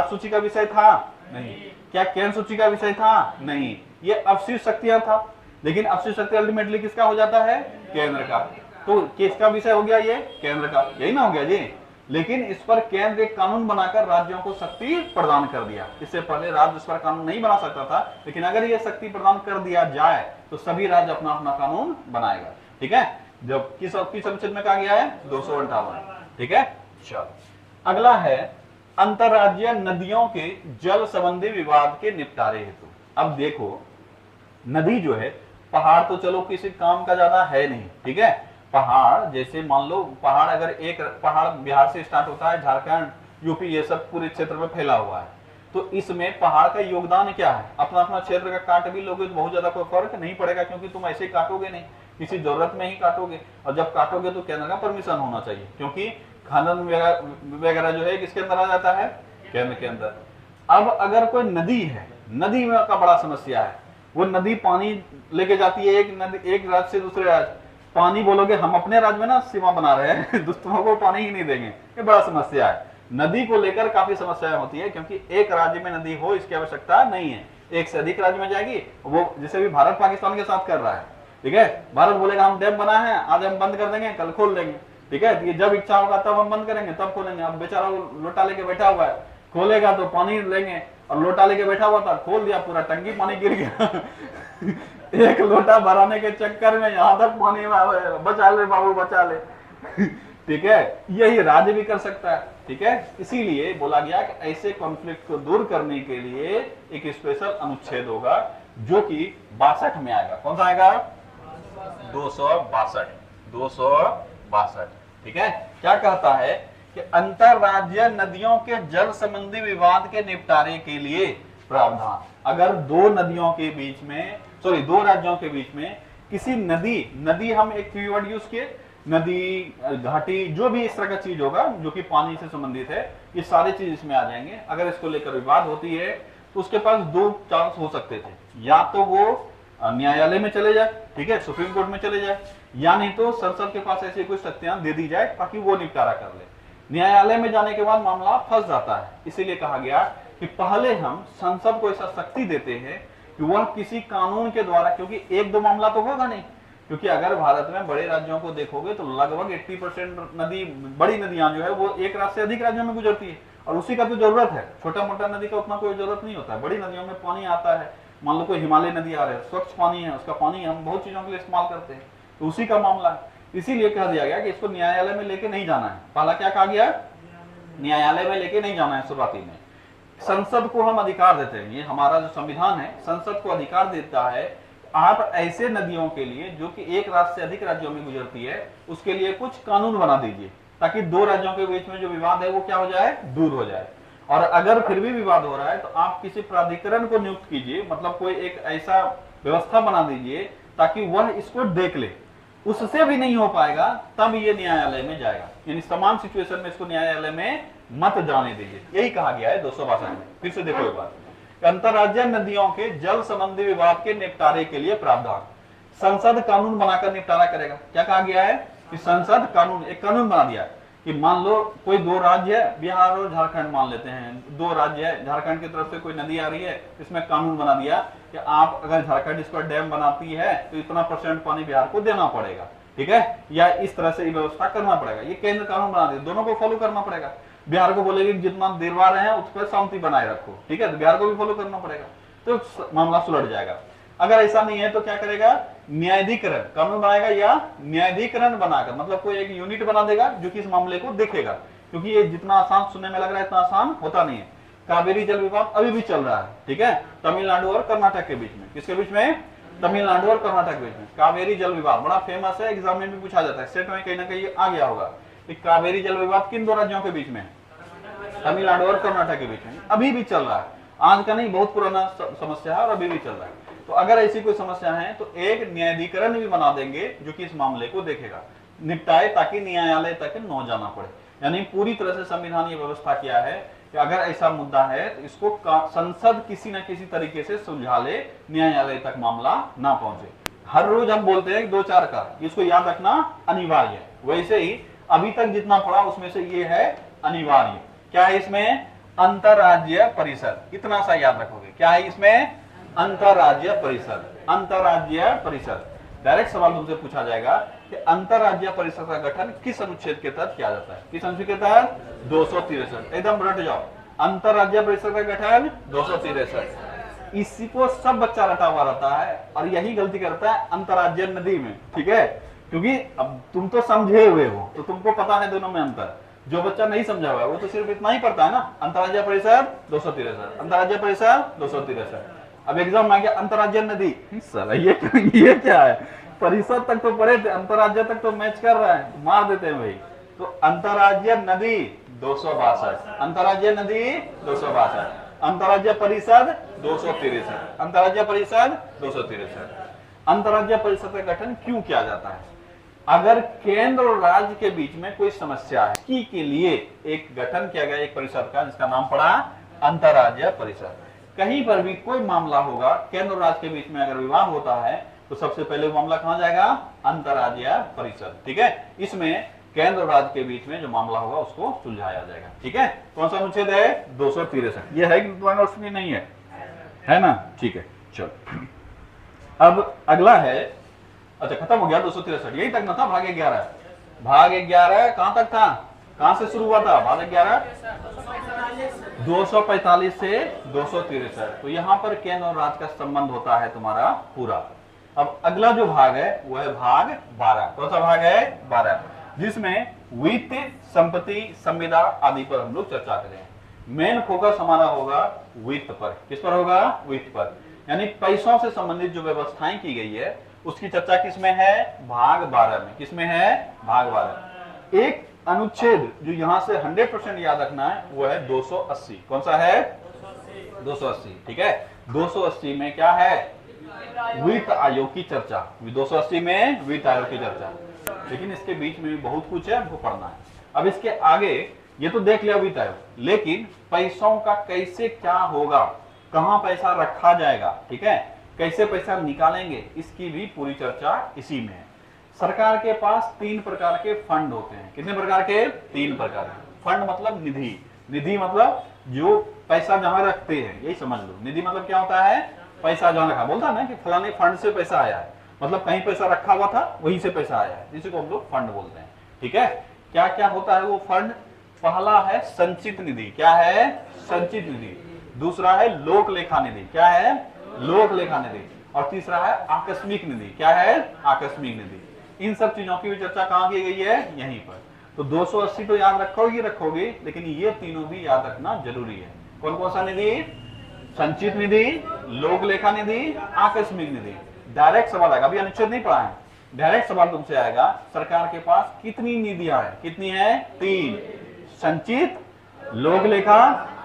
सूची का विषय था? नहीं। क्या केंद्र सूची का विषय था? नहीं। ये अवशिष्ट शक्तियां था, लेकिन अवशिष्ट शक्ति अल्टीमेटली किसका हो जाता है? केंद्र का। तो किसका विषय हो गया ये? केंद्र का, यही ना हो गया जी। लेकिन इस पर केंद्र एक कानून बनाकर राज्यों को शक्ति प्रदान कर दिया। इससे पहले राज्य इस पर कानून नहीं बना सकता था, लेकिन अगर ये शक्ति प्रदान कर दिया जाए तो सभी राज्य अपना अपना कानून बनाएगा, ठीक है। जब किस अनुच्छेद में कहा गया है? 258, ठीक है। चलो अगला है अंतरराज्यीय नदियों के जल संबंधी विवाद के निपटारे हेतु। अब देखो, नदी जो है, पहाड़ तो चलो किसी काम का ज्यादा है नहीं, ठीक है। पहाड़ जैसे मान लो, पहाड़ अगर एक पहाड़ बिहार से स्टार्ट होता है, झारखंड, यूपी, ये सब पूरे क्षेत्र में फैला हुआ है, तो इसमें पहाड़ का योगदान क्या है? अपना अपना क्षेत्र का काट भी लोगे तो बहुत ज्यादा कोई फर्क नहीं पड़ेगा, क्योंकि तुम ऐसे ही काटोगे नहीं, किसी जरूरत में ही काटोगे। और जब काटोगे तो केंद्र का परमिशन होना चाहिए, क्योंकि खनन वगैरह जो है किसके अंदर आ जाता है? केंद्र के अंदर। अब अगर कोई नदी है, नदी में का बड़ा समस्या है, वो नदी पानी लेके जाती है एक राज्य से दूसरे राज्य, पानी बोलोगे हम अपने राज्य में ना सीमा बना रहे हैं दूसरों को पानी ही नहीं देंगे, ये बड़ा समस्या है। नदी को लेकर काफी समस्याएं होती है, क्योंकि एक राज्य में नदी हो इसकी आवश्यकता नहीं है, एक से अधिक राज्य में जाएगी। वो जैसे भी भारत पाकिस्तान के साथ कर रहा है, ठीक है। भारत बोलेगा हम डैम बना है, आज हम बंद कर देंगे, कल खोल देंगे, ठीक है। ये जब इच्छा होगा तब हम बंद करेंगे, तब खोलेंगे। अब बेचारा लोटा लेके बैठा हुआ है, खोलेगा तो पानी लेंगे, और लोटा लेके बैठा हुआ था, खोल दिया, पूरा टंकी पानी गिर गया एक लोटा भराने के चक्कर में यहाँ तक पानी, बचा ले बाबू बचा ले ठीक है। यही राज्य भी कर सकता है, ठीक है। इसीलिए बोला गया कि ऐसे कॉन्फ्लिक्ट को दूर करने के लिए एक स्पेशल अनुच्छेद होगा, जो कि 62 में आएगा। कौन सा आएगा? 262, ठीक है। क्या कहता है कि अंतरराज्यीय नदियों के जल संबंधी विवाद के निपटारे के लिए प्रावधान। अगर दो राज्यों के बीच में किसी नदी हम एक कीवर्ड यूज किए, नदी, घाटी, जो भी इस तरह का चीज होगा जो कि पानी से संबंधित है, ये सारी चीज इसमें आ जाएंगे। अगर इसको लेकर विवाद होती है तो उसके पास दो चांस हो सकते थे, या तो वो न्यायालय में चले जाए, ठीक है, सुप्रीम कोर्ट में चले जाए, या नहीं तो संसद के पास ऐसी कोई शक्तियां दे दी जाए ताकि वो निपटारा कर ले। न्यायालय में जाने के बाद मामला फंस जाता है, इसीलिए कहा गया कि पहले हम संसद को ऐसा शक्ति देते हैं कि वह किसी कानून के द्वारा, क्योंकि एक दो मामला तो होगा नहीं, क्योंकि अगर भारत में बड़े राज्यों को देखोगे तो लगभग 80% बड़ी नदियां जो है वो एक राज्य से अधिक राज्यों में गुजरती है, और उसी का तो जरूरत है। छोटा मोटा नदी का उतना कोई जरूरत नहीं होता है। बड़ी नदियों में पानी आता है, मान लो कोई हिमालय नदी आ रही है, स्वच्छ पानी है, उसका पानी हम बहुत चीजों के लिए इस्तेमाल करते हैं, तो उसी का मामला है। इसीलिए कह दिया गया कि इसको न्यायालय में लेके नहीं जाना है। पहला क्या कहा गया? न्यायालय में लेके नहीं जाना है। शुरुआती में संसद को हम अधिकार देते हैं, ये हमारा जो संविधान है संसद को अधिकार देता है, आप ऐसे नदियों के लिए जो कि एक राज्य से अधिक राज्यों में गुजरती है, उसके लिए कुछ कानून बना दीजिए, ताकि दो राज्यों के बीच में जो विवाद है वो क्या हो जाए? दूर हो जाए। और अगर फिर भी विवाद हो रहा है तो आप किसी प्राधिकरण को नियुक्त कीजिए, मतलब कोई एक ऐसा व्यवस्था बना दीजिए ताकि वह इसको देख ले। उससे भी नहीं हो पाएगा तब ये न्यायालय में जाएगा, यानी समान सिचुएशन में इसको न्यायालय में मत जाने दीजिए। यही कहा गया है 262 में। फिर से देखो एक बार, अंतरराज्यीय नदियों के जल संबंधी विवाद के निपटारे के लिए प्रावधान। संसद कानून बनाकर निपटारा करेगा। क्या कहा गया है कि संसद कानून, एक कानून बना दिया कि मान लो कोई दो राज्य है, बिहार और झारखंड मान लेते हैं, दो राज्य है, झारखंड की तरफ से कोई नदी आ रही है, इसमें कानून बना दिया कि आप अगर झारखंड इस पर डैम बनाती है तो इतना % पानी बिहार को देना पड़ेगा, ठीक है, या इस तरह से व्यवस्था करना पड़ेगा। ये केंद्र कानून बना दिया, दोनों को फॉलो करना पड़ेगा। बिहार को बोलेगी जितना दिलवा रहे हैं उस पर शांति बनाए रखो, ठीक है, तो बिहार को भी फॉलो करना पड़ेगा, तो मामला सुलझ जाएगा। अगर ऐसा नहीं है तो क्या करेगा, न्यायाधिकरण कानून बनाएगा या न्यायाधिकरण बनाकर, मतलब कोई एक यूनिट बना देगा जो कि इस मामले को देखेगा, क्योंकि ये जितना आसान सुनने में लग रहा है इतना आसान होता नहीं है। कावेरी जल विवाद अभी भी चल रहा है, ठीक है, तमिलनाडु और कर्नाटक के बीच में। किसके बीच में? तमिलनाडु और कर्नाटक के बीच में कावेरी जल विवाद बड़ा फेमस है, एग्जाम में भी पूछा जाता है, स्टेट में कहीं ना कहीं आ गया होगा। कावेरी जल विवाद किन दो राज्यों के बीच में? तमिलनाडु और कर्नाटक के बीच में अभी भी चल रहा है। आज का नहीं, बहुत पुराना समस्या है और अभी भी चल रहा है। तो अगर ऐसी कोई समस्या है तो एक न्यायाधिकरण भी बना देंगे जो कि इस मामले को देखेगा, निपटाए, ताकि न्यायालय तक न जाना पड़े। यानी पूरी तरह से संविधान ये व्यवस्था किया है कि अगर ऐसा मुद्दा है तो इसको संसद किसी न किसी तरीके से सुलझा ले, न्यायालय तक मामला ना पहुंचे। हर रोज हम बोलते हैं 2-4 का, इसको याद रखना अनिवार्य है। वैसे ही अभी तक जितना पढ़ा उसमें से ये है अनिवार्य। क्या है इसमें? अंतरराज्यीय परिषद, इतना सा याद रखोगे। क्या है इसमें? अंतरराज्यीय परिषद। अंतरराज्यीय परिषद डायरेक्ट सवाल तुमसे पूछा जाएगा कि अंतरराज्यीय परिषद का गठन किस अनुच्छेद के तहत किया जाता है? किस अनुच्छेद के तहत? 263। एकदम रट जाओ, अंतरराज्यीय परिषद का गठन 263। इसी को सब बच्चा रटा हुआ रहता है और यही गलती करता है अंतरराज्यीय नदी में, ठीक है, क्योंकि अब तुम तो समझे हुए हो तो तुमको पता है दोनों में अंतर। जो बच्चा नहीं समझा हुआ है वो तो सिर्फ इतना ही पढ़ता है ना, अंतरराज्यीय परिषद 263, अंतरराज्यीय परिषद 263। अब एग्जाम में आ गया अंतरराज्यीय नदी, साला ये क्या है? परिषद तक तो पढ़े थे, अंतरराज्य तक तो मैच कर रहा है, मार देते हैं भाई। तो अंतरराज्यीय नदी 262, अंतरराज्यीय नदी 262, अंतरराज्यीय परिषद 263, अंतरराज्यीय परिषद 263। अंतरराज्यीय परिषद का गठन क्यों किया जाता है? अगर केंद्र और राज्य के बीच में कोई समस्या है, के लिए एक गठन किया गया एक परिषद का, जिसका नाम पड़ा अंतरराज्यीय परिषद। कहीं पर भी कोई मामला होगा, केंद्र और राज्य के बीच में अगर विवाद होता है तो सबसे पहले वो मामला कहां जाएगा? अंतरराज्यीय परिषद, ठीक है। इसमें केंद्र और राज्य के बीच में जो मामला होगा उसको सुलझाया जाएगा, ठीक है। कौन सा अनुच्छेद है? 263। ये है कि तुम्हारे नोट्स में नहीं है ना? ठीक है, चलो अब अगला है। अच्छा खत्म हो गया 263, यही तक ना था भाग 11। भाग 11 कहां तक था? कहां से शुरू हुआ था भाग 11? 245 से 263। तो यहां पर केंद्र और राज्य का संबंध होता है तुम्हारा पूरा। अब अगला जो भाग है वो है भाग 12। कौन सा भाग है? 12, जिसमें वित्त, संपत्ति, संविदा आदि पर हम लोग चर्चा करें। मेन फोकस हमारा होगा वित्त पर। किस पर होगा? वित्त पर, यानी पैसों से संबंधित जो व्यवस्थाएं की गई है उसकी चर्चा किसमें है? भाग 12 में। किसमें है? भाग 12। एक अनुच्छेद जो यहां से 100% याद रखना है वो है 280। कौन सा है? 280, ठीक है। 280 में क्या है? वित्त आयोग की चर्चा। 280 में वित्त आयोग की चर्चा, लेकिन इसके बीच में भी बहुत कुछ है हमको पढ़ना है। अब इसके आगे ये तो देख लिया वित्त आयोग, लेकिन पैसों का कैसे क्या होगा, कहां पैसा रखा जाएगा, ठीक है, कैसे पैसा निकालेंगे, इसकी भी पूरी चर्चा इसी में है। सरकार के पास 3 प्रकार के फंड होते हैं। कितने प्रकार के? 3 प्रकार के। फंड मतलब निधि, निधि मतलब जो पैसा जहां रखते हैं, यही समझ लो। निधि मतलब क्या होता है? पैसा जहां रखा, बोलता ना कि फलाने फंड से पैसा आया है, मतलब कहीं पैसा रखा हुआ था वहीं से पैसा आया है, जिसे को हम लोग फंड बोलते हैं, ठीक है। क्या क्या होता है वो फंड? पहला है संचित निधि। क्या है? संचित निधि। दूसरा है लोक लेखा निधि। क्या है? लोक लेखा निधि। और तीसरा है आकस्मिक निधि। क्या है? आकस्मिक निधि। इन सब चीजों की भी चर्चा कहां की गई है? यहीं पर। तो 280 तो याद रखोगे, लेकिन ये तीनों भी याद रखना जरूरी है। कौन कौन सा निधि? संचित निधि, लोक लेखा निधि, आकस्मिक निधि। डायरेक्ट सवाल आएगा, अभी अनुच्छेद नहीं पढ़ा है, डायरेक्ट सवाल तुमसे आएगा, सरकार के पास कितनी निधियां है? कितनी है? 3, संचित, लोक लेखा,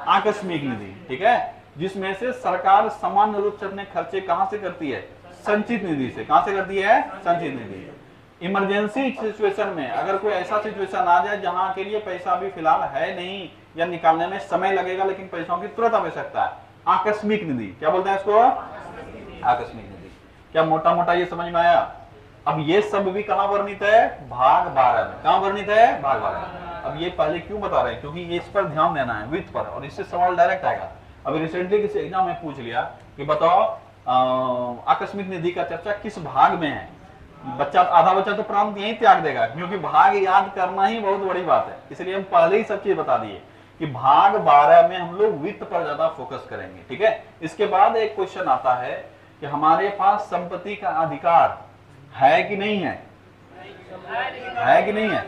आकस्मिक निधि, ठीक है। जिसमें से सरकार सामान्य रूप से अपने खर्चे कहां से करती है? संचित निधि से। कहां से करती है? संचित निधि। इमरजेंसी सिचुएशन में अगर कोई ऐसा सिचुएशन आ जाए जहां के लिए पैसा अभी फिलहाल है नहीं या निकालने में समय लगेगा, लेकिन पैसों की तुरंत आवश्यकता है, आकस्मिक निधि। क्या बोलते हैं इसको? आकस्मिक निधि। क्या मोटा मोटा ये समझ में आया? अब ये सब भी कहां वर्णित है? भाग 12 में। कहां वर्णित है? भाग 12 में। अब ये पहले क्यों बता रहे हैं, क्योंकि ये इस पर ध्यान देना है, वित्त पर, और इससे सवाल डायरेक्ट आएगा। अभी रिसेंटली किसी एग्जाम में पूछ लिया कि बताओ आकस्मिक निधि का चर्चा किस भाग में है, बच्चा आधा बच्चा तो प्रांत यही त्याग देगा, क्योंकि भाग याद करना ही बहुत बड़ी बात है। इसलिए हम पहले ही सब चीज बता दिए कि भाग 12 में हम लोग वित्त पर ज्यादा फोकस करेंगे, ठीक है। इसके बाद एक क्वेश्चन आता है कि हमारे पास संपत्ति का अधिकार है कि नहीं है, है कि नहीं है,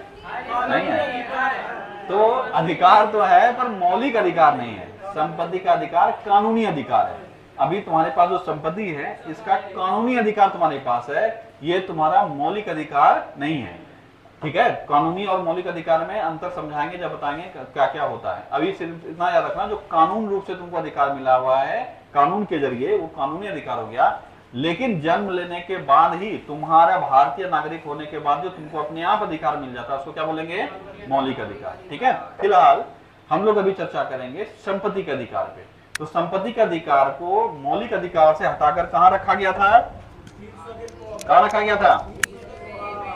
नहीं है। तो अधिकार तो है पर मौलिक अधिकार नहीं है। संपत्ति का अधिकार कानूनी अधिकार है। अभी तुम्हारे पास जो संपत्ति है इसका कानूनी अधिकार तुम्हारे पास है, ये तुम्हारा मौलिक अधिकार नहीं है, ठीक है। कानूनी और मौलिक अधिकार में अंतर समझाएंगे जब बताएंगे क्या क्या होता है। अभी सिर्फ इतना याद रखना, जो कानून रूप से तुमको अधिकार मिला हुआ है कानून के जरिए, वो कानूनी अधिकार हो गया। लेकिन जन्म लेने के बाद ही, तुम्हारा भारतीय नागरिक होने के बाद जो तुमको अपने आप अधिकार मिल जाता है उसको क्या बोलेंगे, मौलिक अधिकार, ठीक है। फिलहाल हम लोग अभी चर्चा करेंगे संपत्ति के अधिकार पे। तो संपत्ति के अधिकार को मौलिक अधिकार से हटाकर कहां रखा गया था, कहां रखा गया था,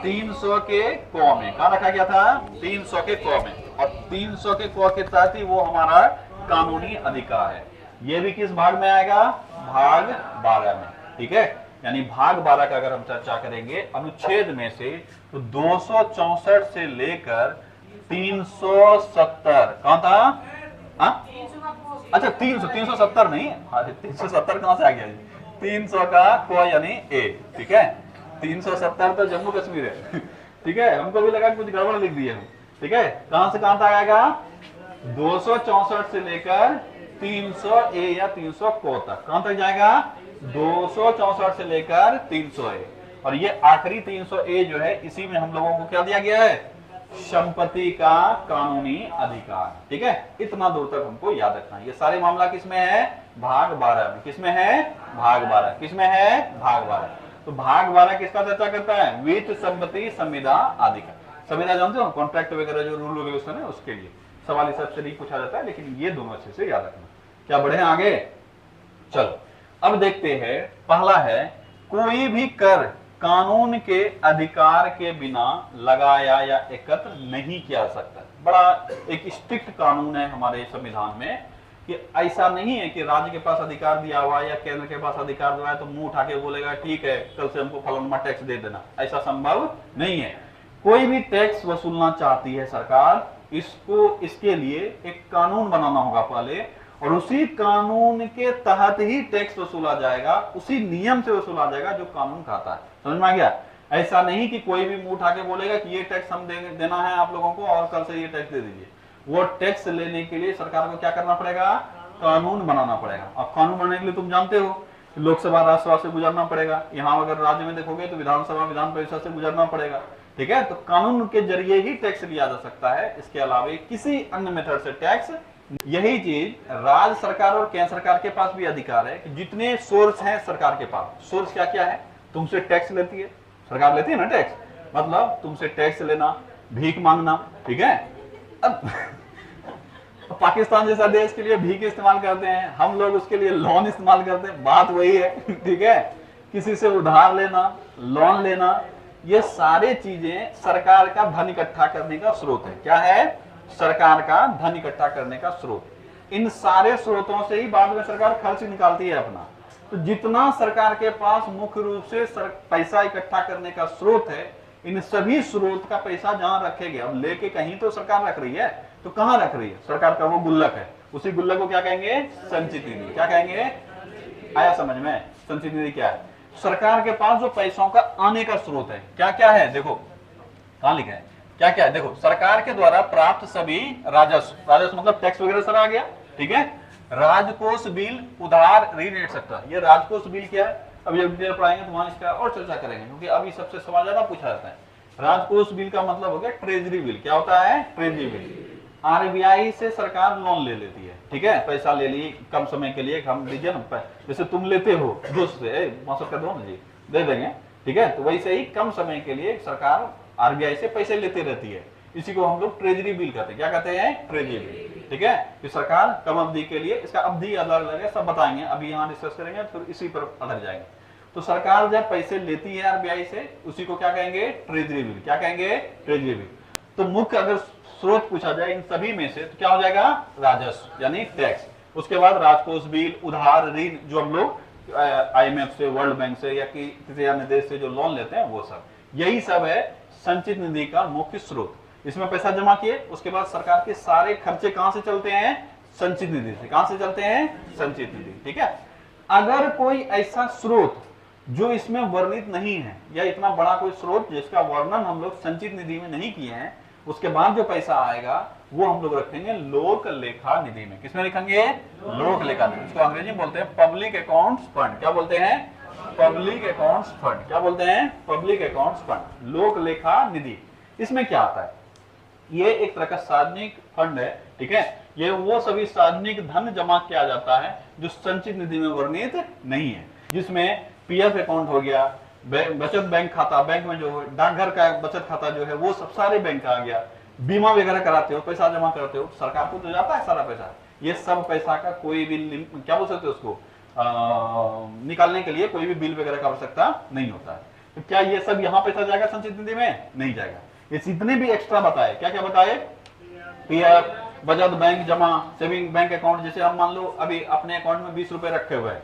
300 के क में। कहां रखा गया था, 300 के क में। और 300 के क के तहत ही वो हमारा कानूनी अधिकार है। ये भी किस भाग में आएगा, भाग 12 में, ठीक है। यानी भाग 12 का अगर हम चर्चा करेंगे अनुच्छेद में से, तो 264 से लेकर 370 कहां था, हाँ? अच्छा 370 नहीं, 370 कहां से आ गया, 300 का क यानी ए, ठीक है। 370 तो जम्मू कश्मीर है, ठीक है। हमको भी लगा कुछ गड़बड़ लिख दिए हम, ठीक है। कहां से कहां तक आएगा, 264 से लेकर 300 ए या 300 को तक। कहां तक जाएगा, 264 से लेकर 300 ए। और ये आखिरी 300 ए जो है, इसी में हम लोगों को क्या दिया गया है, संपत्ति का कानूनी अधिकार, ठीक है। इतना दूर तक हमको याद रखना है। ये सारे मामला किसमें है, भाग 12 में। किसमें है, भाग 12। किसमें है, भाग 12। तो भाग 12 किसका चर्चा करता है, वित्त, संपत्ति, संविदा आदि का। संविदा जानते हो, कॉन्ट्रैक्ट वगैरह जो रूल रेगुलेशन है उसके लिए सवाल इस सबसे नहीं पूछा जाता है, लेकिन ये दोनों अच्छे से याद रखना। क्या बढ़े आगे, चलो अब देखते हैं। पहला है, कोई भी कर कानून के अधिकार के बिना लगाया या एकत्र नहीं किया जा सकता। बड़ा एक स्ट्रिक्ट कानून है हमारे संविधान में कि ऐसा नहीं है कि राज्य के पास अधिकार दिया हुआ है या केंद्र के पास अधिकार दिया है तो मुंह उठा के बोलेगा ठीक है कल से हमको फलाना टैक्स दे देना, ऐसा संभव नहीं है। कोई भी टैक्स वसूलना चाहती है सरकार, इसको इसके लिए एक कानून बनाना होगा पहले, और उसी कानून के तहत ही टैक्स वसूला जाएगा, उसी नियम से वसूला जाएगा जो कानून कहता है। समझ में आ गया। ऐसा नहीं कि कोई भी मुंह उठा के बोलेगा कि ये टैक्स हम देना है आप लोगों को और कल से ये टैक्स दे दीजिए। वो टैक्स लेने के लिए सरकार को क्या करना पड़ेगा, कानून बनाना पड़ेगा। अब कानून बनाने के लिए तुम जानते हो लोकसभा राज्यसभा से गुजरना पड़ेगा, यहाँ अगर राज्य में देखोगे तो विधानसभा विधान परिषद से गुजरना पड़ेगा, ठीक है। तो कानून के जरिए ही टैक्स लिया जा सकता है, इसके अलावा किसी अन्य मेथड से टैक्स। यही चीज राज्य सरकार और केंद्र सरकार के पास भी अधिकार है कि जितने सोर्स हैं सरकार के पास, सोर्स क्या क्या है, तुमसे टैक्स लेती है सरकार, लेती है ना टैक्स, मतलब तुमसे टैक्स लेना, भीख मांगना, ठीक है। अब पाकिस्तान जैसा देश के लिए भीख इस्तेमाल करते हैं, हम लोग उसके लिए लोन इस्तेमाल करते हैं, बात वही है, ठीक है। किसी से उधार लेना, लोन लेना, ये सारे चीजें सरकार का धन इकट्ठा करने का स्रोत है। क्या है, सरकार का धन इकट्ठा करने का स्रोत। इन सारे स्रोतों से ही बाद में सरकार खर्च निकालती है अपना। तो जितना सरकार के पास मुख्य रूप से पैसा इकट्ठा करने का स्रोत है, इन सभी स्रोत का पैसा जहां रखेंगे, अब लेके कहीं तो सरकार रख रही है, तो कहां रख रही है, सरकार का वो गुल्लक है, उसी गुल्लक को क्या कहेंगे, संचित निधि। क्या कहेंगे, आया समझ में, संचित निधि क्या है, सरकार के पास जो पैसों का आने का स्रोत है। क्या क्या है, देखो कहां लिखा है, क्या क्या है, देखो सरकार के द्वारा प्राप्त सभी राजस्व, राजस्व मतलब टैक्स वगैरह सर आ गया, ठीक है। राजकोष बिल, उधार, ऋण एक्सेट्रा। ये राजकोष बिल क्या है, अभी डिटेल पढ़ाएंगे तो वहां इसका और चर्चा करेंगे, क्योंकि अभी सबसे सवाल ज्यादा पूछा जाता है। राजकोष बिल का मतलब हो गया ट्रेजरी बिल। क्या होता है, ट्रेजरी बिल। आरबीआई से सरकार लोन ले लेती है, ठीक है, पैसा ले ली कम समय के लिए, हम दीजिए ना, जैसे तुम लेते हो दोस्त से, मौसम कर दो ना जी, दे देंगे, ठीक है। तो वैसे ही कम समय के लिए सरकार आरबीआई से पैसे लेते रहती है, इसी को हम लोग ट्रेजरी बिल कहते हैं। क्या कहते हैं, ट्रेजरी बिल, ठीक है। कि सरकार कम अवधि के लिए, इसका अवधि अलग अलग है, सब बताएंगे, अभी यहाँ डिस्कस करेंगे, फिर इसी पर अधर जाएंगे। तो सरकार जब पैसे लेती है आरबीआई से, उसी को क्या कहेंगे, ट्रेजरी बिल। क्या कहेंगे, ट्रेजरी बिल। तो मुख्य अगर स्रोत पूछा जाए इन सभी में से तो क्या हो जाएगा? राजस्व यानी टैक्स। उसके बाद राजकोष बिल, उधार, ऋण जो हम लोग IMF से, वर्ल्ड बैंक से या किसी अन्य देश से जो लोन लेते हैं वो सब, यही सब है संचित निधि का मुख्य स्रोत। इसमें पैसा जमा किए, उसके बाद सरकार के सारे खर्चे कहां से चलते हैं? संचित निधि से। कहां से चलते हैं? संचित निधि। ठीक है। अगर कोई ऐसा स्रोत जो इसमें वर्णित नहीं है या इतना बड़ा कोई स्रोत जिसका वर्णन हम लोग संचित निधि में नहीं किए हैं, उसके बाद जो पैसा आएगा वो हम लोग रखेंगे लोक लेखा निधि में। किसमें लिखेंगे? लोक लेखा निधि। इसको अंग्रेजी में बोलते हैं पब्लिक अकाउंट्स फंड। क्या बोलते हैं? Public accounts fund. क्या बोलते हैं? पब्लिक अकाउंट्स फंड, लोक लेखा निधि। इसमें क्या आता है? ये एक तरह का सार्वजनिक फंड है। ठीक है। ये वो सभी सार्वजनिक धन जमा किया जाता है जो संचित निधि में वर्णित नहीं है, जिसमें PF अकाउंट हो गया, बचत बैंक खाता, बैंक में जो डाकघर का बचत खाता जो है वो सब सारे बैंक का आ गया, बीमा वगैरह कराते हो, पैसा जमा करते हो, सरकार को तो जाता है सारा पैसा। ये सब पैसा का कोई भी क्या बोल सकते हो उसको, निकालने के लिए कोई भी बिल वगैरह का आवश्यकता नहीं होता है। तो क्या ये सब यहाँ पैसा जाएगा संचित निधि में? नहीं जाएगा। ये जितने भी एक्स्ट्रा बताए, क्या क्या बताए? PF, बचत बैंक जमा, सेविंग बैंक अकाउंट। जैसे हम मान लो अभी अपने अकाउंट में 20 रुपए रखे हुए हैं,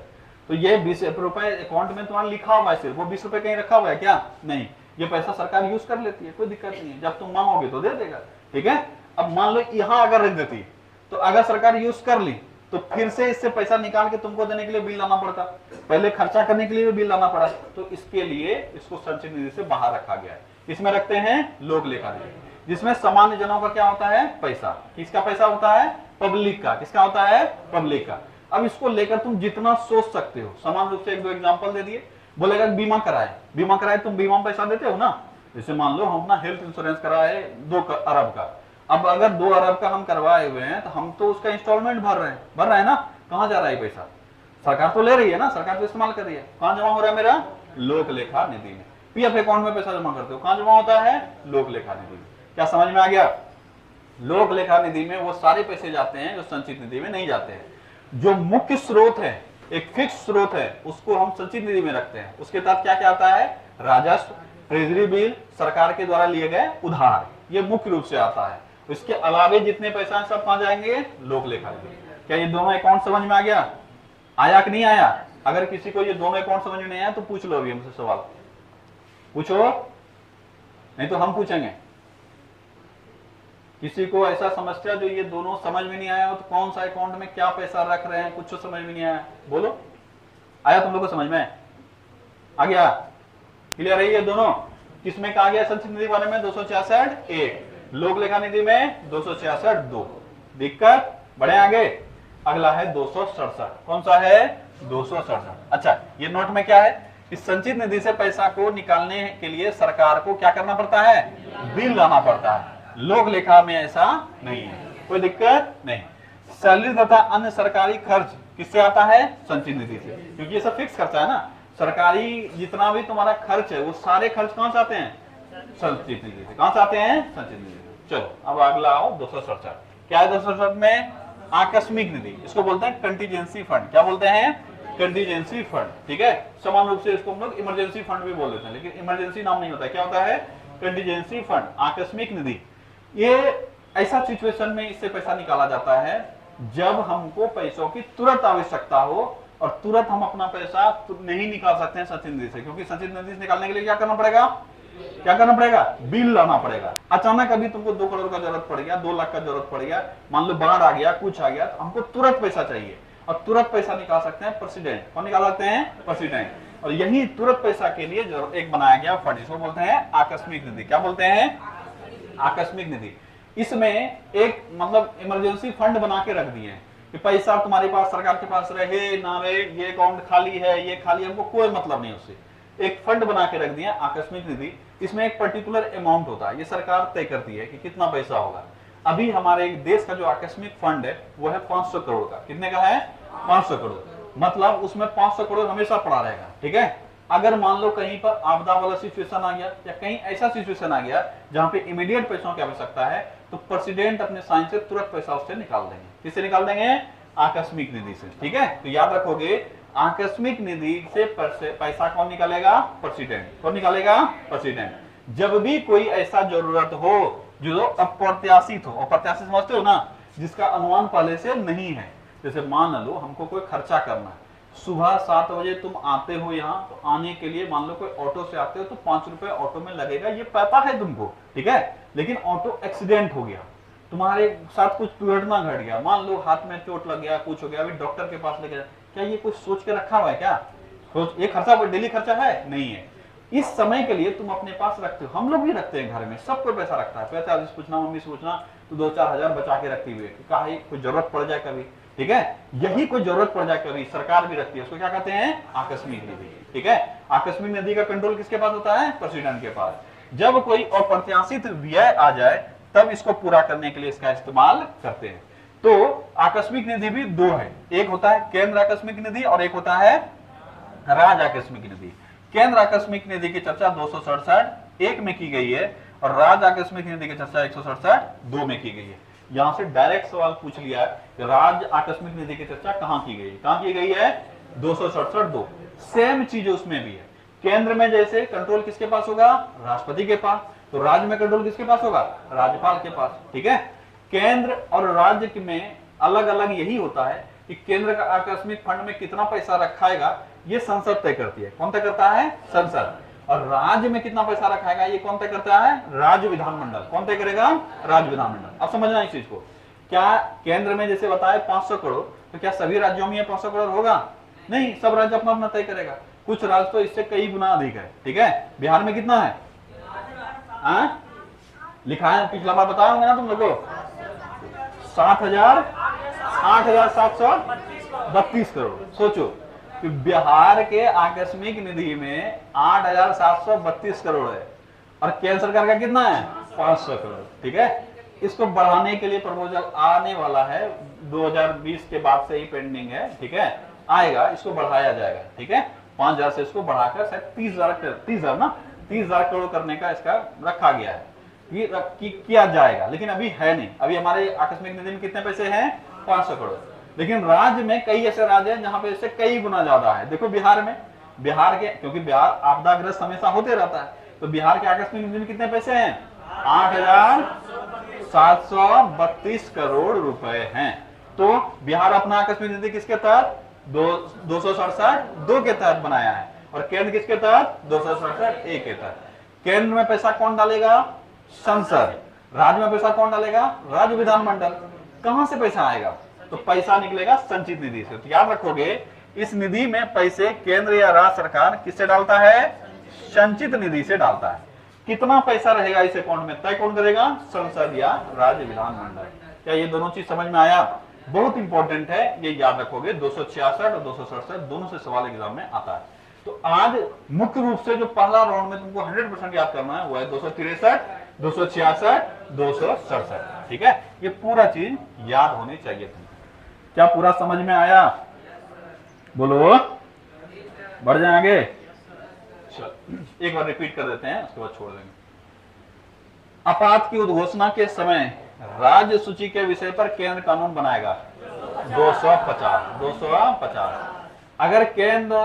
तो ये 20 रुपए अकाउंट में तुम्हारा लिखा हुआ है, सिर्फ वो 20 रुपए कहीं रखा हुआ है क्या? नहीं। ये पैसा सरकार यूज कर लेती है, कोई दिक्कत नहीं है, जब तुम मांगोगे तो दे देगा। ठीक है। अब मान लो यहाँ अगर रख देती तो अगर सरकार यूज कर ली तो फिर से इससे पैसा निकाल के तुमको देने के लिए बिल लाना पड़ता, पहले खर्चा करने के लिए भी बिल लाना पड़ा। तो इसके लिए इसको संचित निधि से बाहर रखा गया है। इसमें रखते हैं लोक लेखा निधि, जिसमें सामान्य जनों का क्या होता है? पैसा। किसका पैसा होता है? पब्लिक का। किसका होता है? पब्लिक का। अब इसको लेकर तुम जितना सोच सकते हो, समान रूप से एक दो एग्जांपल दे दिए। बोलेगा बीमा कराए, बीमा कराए, तुम बीमा में पैसा देते हो ना। जैसे मान लो हम अपना हेल्थ इंश्योरेंस कराए 2 अरब का, अब अगर 2 अरब का हम करवाए हुए हैं तो हम तो उसका इंस्टॉलमेंट भर रहे हैं ना। कहां जा रहा है पैसा? सरकार तो ले रही है ना, सरकार तो इस्तेमाल कर रही है। कहां जमा हो रहा है मेरा? लोक लेखा निधि में। PF अकाउंट में पैसा जमा करते हो, कहां जमा होता है? लोक लेखा निधि में। क्या समझ में आ गया? लोक लेखा निधि में वो सारे पैसे जाते हैं जो संचित निधि में नहीं जाते हैं। जो मुख्य स्रोत है, एक फिक्स स्रोत है, उसको हम संचित निधि में रखते हैं। उसके तहत क्या क्या आता है? राजस्व, ट्रेजरी बिल, सरकार के द्वारा लिए गए उधार, ये मुख्य रूप से आता है। इसके अलावे जितने पैसा है सब कहां जाएंगे? लोक लेखा निधि। क्या ये दोनों अकाउंट समझ में आ गया? आया कि नहीं आया? अगर किसी को ये दोनों अकाउंट समझ में नहीं आया तो पूछ लो, अभी हमसे सवाल पूछो, नहीं तो हम पूछेंगे। किसी को ऐसा समस्या जो ये दोनों समझ में नहीं आया हो तो कौन सा अकाउंट में क्या पैसा रख रहे हैं कुछ तो समझ में नहीं आया, बोलो। आया तुम लोग को समझ में? आ गया? क्लियर है? ये दोनों किसमें कहा गया? संचित निधि वाले में 266 1, लोक लेखा निधि में 266 2। दिक्कत? बढ़े आगे। अगला है 267। कौन सा है? 267। अच्छा, ये नोट में क्या है? इस संचित निधि से पैसा को निकालने के लिए सरकार को क्या करना पड़ता है? बिल लाना पड़ता है। लोक लेखा में ऐसा नहीं है, कोई दिक्कत नहीं। सैलरी तथा अन्य सरकारी खर्च किससे आता है? संचित निधि से, क्योंकि ये सब फिक्स खर्चा है ना। सरकारी जितना भी तुम्हारा खर्च है वो सारे खर्च कहां से आते हैं? संचित निधि से। कहां से आते हैं? संचित निधि से। चलो अब अगला आओ 267। क्या है 267 में? आकस्मिक निधि। इसको बोलते हैं कंटीजेंसी फंड। क्या बोलते हैं? Contingency fund. ठीक है। समान रूप से इसको हम लोग इमरजेंसी फंड भी बोल देते हैं, लेकिन इमरजेंसी नाम नहीं होता। क्या होता है? कंटीजेंसी फंड, आकस्मिक निधि। ये ऐसा सिचुएशन में इससे पैसा निकाला जाता है जब हमको पैसों की तुरंत आवश्यकता हो और तुरंत हम अपना पैसा नहीं निकाल सकते हैं संचित निधि से, क्योंकि संचित निधि से निकालने के लिए क्या करना पड़ेगा? क्या करना पड़ेगा? बिल लाना पड़ेगा। अचानक अभी तुमको 2 करोड़ का जरूरत पड़ गया, 2 लाख का जरूरत पड़ गया, मान लो बाढ़ आ गया, कुछ आ गया, तो हमको तुरंत पैसा चाहिए और तुरंत पैसा निकाल सकते हैं प्रेसिडेंट। कौन निकाल सकते हैं? प्रेसिडेंट। और यही तुरंत पैसा के लिए एक बनाया गया फंड, इसको बोलते हैं आकस्मिक निधि। क्या बोलते हैं? आकस्मिक निधि। इसमें एक मतलब इमरजेंसी फंड बना के रख दिए कि पैसा तुम्हारे पास, सरकार के पास रहे ना रहे, ये अकाउंट खाली है, ये खाली, हमको कोई मतलब नहीं उससे। एक फंड बना के रख दिया आकस्मिक निधि। इसमें एक पर्टिकुलर अमाउंट होता है, ये सरकार तय करती है कि कितना पैसा होगा। अभी हमारे देश का जो आकस्मिक फंड है वो है 500 करोड़ का। कितने का है? 500 करोड़। मतलब उसमें 500 करोड़ हमेशा पड़ा रहेगा। ठीक है। अगर मान लो कहीं पर आपदा वाला सिचुएशन आ गया या कहीं ऐसा सिचुएशन आ गया जहां पे इमीडिएट पैसों की आवश्यकता है, तो प्रेसिडेंट अपने साइन से तुरंत पैसा उससे निकाल देंगे। किससे निकाल देंगे? आकस्मिक निधि से। ठीक है। तो याद रखोगे, आकस्मिक निधि से पैसा कौन निकालेगा? प्रेसिडेंट। कौन निकालेगा? प्रेसिडेंट। जब भी कोई ऐसा जरूरत हो जो अप्रत्याशित हो। अप्रत्याशित समझते हो ना, जिसका अनुमान पहले से नहीं है। जैसे मान लो हमको कोई खर्चा करना है, सुबह 7 बजे तुम आते हो यहाँ, तो आने के लिए मान लो कोई ऑटो से आते हो तो 5 रुपए ऑटो में लगेगा, ये पता है तुमको, ठीक है। लेकिन ऑटो एक्सीडेंट हो गया, तुम्हारे साथ कुछ दुर्घटना घट गया, मान लो हाथ में चोट लग गया, कुछ हो गया, अभी डॉक्टर के पास लेके जाए, क्या ये कुछ सोच के रखा हुआ है क्या? सोच, ये खर्चा डेली खर्चा है नहीं है। इस समय के लिए तुम अपने पास रखते हो, हम लोग भी रखते हैं घर में, सब कोई पैसा रखता है। पैसा से पूछना, मम्मी से पूछना, तो 2-4 हजार बचा के रखती हुई, कहा कोई जरूरत पड़ जाए कभी, ठीक है। यही कोई जरूरत पड़ जाए कभी, सरकार भी रखती है, उसको क्या कहते हैं? आकस्मिक निधि, ठीक है। आकस्मिक निधि का कंट्रोल किसके पास होता है? प्रेसिडेंट के पास। जब कोई अप्रत्याशित व्यय आ जाए तब इसको पूरा करने के लिए इसका इस्तेमाल करते हैं। तो आकस्मिक निधि भी दो है, एक होता है केंद्र आकस्मिक निधि और एक होता है राज्य आकस्मिक निधि। केंद्र आकस्मिक निधि की चर्चा 267(1) में की गई है और राज्य आकस्मिक निधि की चर्चा 167(2) में की गई है। यहां से डायरेक्ट सवाल पूछ लिया है कि राज्य आकस्मिक निधि की चर्चा कहां की गई है? कहां की गई है? 267(2). सेम चीज उसमें भी है। केंद्र में जैसे कंट्रोल किसके पास होगा? राष्ट्रपति के पास। तो राज्य में कंट्रोल किसके पास होगा? राज्यपाल के पास, ठीक है। केंद्र और राज्य में अलग अलग यही होता है कि केंद्र का आकस्मिक फंड में कितना पैसा रखाएगा ये संसद तय करती है। कौन तय करता है? संसद। और राज्य में कितना पैसा रखाएगा ये कौन तय करता है? राज्य विधानमंडल। कौन तय करेगा? राज्य विधानमंडल। अब समझना इस चीज को, क्या केंद्र में जैसे बताए 500 करोड़, तो क्या सभी राज्यों में ये 500 करोड़ होगा? नहीं, सब राज्य अपना अपना तय करेगा। कुछ राज्य तो इससे कई गुना अधिक है, ठीक है। बिहार में कितना है? लिखा है, पिछला बार बताया होंगे ना तुम लोगों को, 8,732 करोड़। सोचो कि बिहार के आकस्मिक निधि में 8,732 करोड़ है और केंद्र सरकार का कितना है? 500 करोड़, ठीक है। इसको बढ़ाने के लिए प्रपोजल आने वाला है, 2020 के बाद से ही पेंडिंग है, ठीक है। आएगा, इसको बढ़ाया जाएगा, ठीक है। 5,000 से इसको बढ़ाकर शायद 30,000 करोड़ करने का इसका रखा गया है, ये किया जाएगा। लेकिन अभी है नहीं, अभी हमारे आकस्मिक निधि में कितने पैसे हैं? 500 करोड़। लेकिन राज्य में कई ऐसे राज्य हैं जहां पे इससे कई गुना ज्यादा है। देखो बिहार में, बिहार के, क्योंकि बिहार आपदाग्रस्त हमेशा होते रहता है, तो बिहार के आकस्मिक निधि में कितने पैसे हैं? 8,732 करोड़ रुपए हैं। तो बिहार अपना आकस्मिक निधि किसके तहत? 267(2) के तहत बनाया है और केंद्र किसके तहत? 267(1) के तहत। केंद्र में पैसा कौन डालेगा? संसद। राज्य में पैसा कौन डालेगा? राज्य विधानमंडल। कहां से पैसा आएगा? तो पैसा निकलेगा संचित निधि से। तो याद रखोगे, इस निधि में पैसे केंद्र या राज्य सरकार किससे डालता है? संचित निधि से डालता है। कितना पैसा रहेगा इस अकाउंट में तय कौन करेगा? संसद या राज्य विधानमंडल। क्या ये दोनों चीज समझ में आया? बहुत इंपॉर्टेंट है, ये याद रखोगे। 266 और 267 दोनों से सवाल एग्जाम में आता है। तो आज मुख्य रूप से जो पहला राउंड में तुमको 100% याद करना है वो है 263, 266, 267, ठीक है। ये पूरा चीज याद होनी चाहिए तुमको। क्या पूरा समझ में आया? बोलो, बढ़ जाए आगे। एक बार रिपीट कर देते हैं, उसके बाद छोड़ देंगे। आपात की उद्घोषणा के समय राज्य सूची के विषय पर केंद्र कानून बनाएगा। 250। अगर केंद्र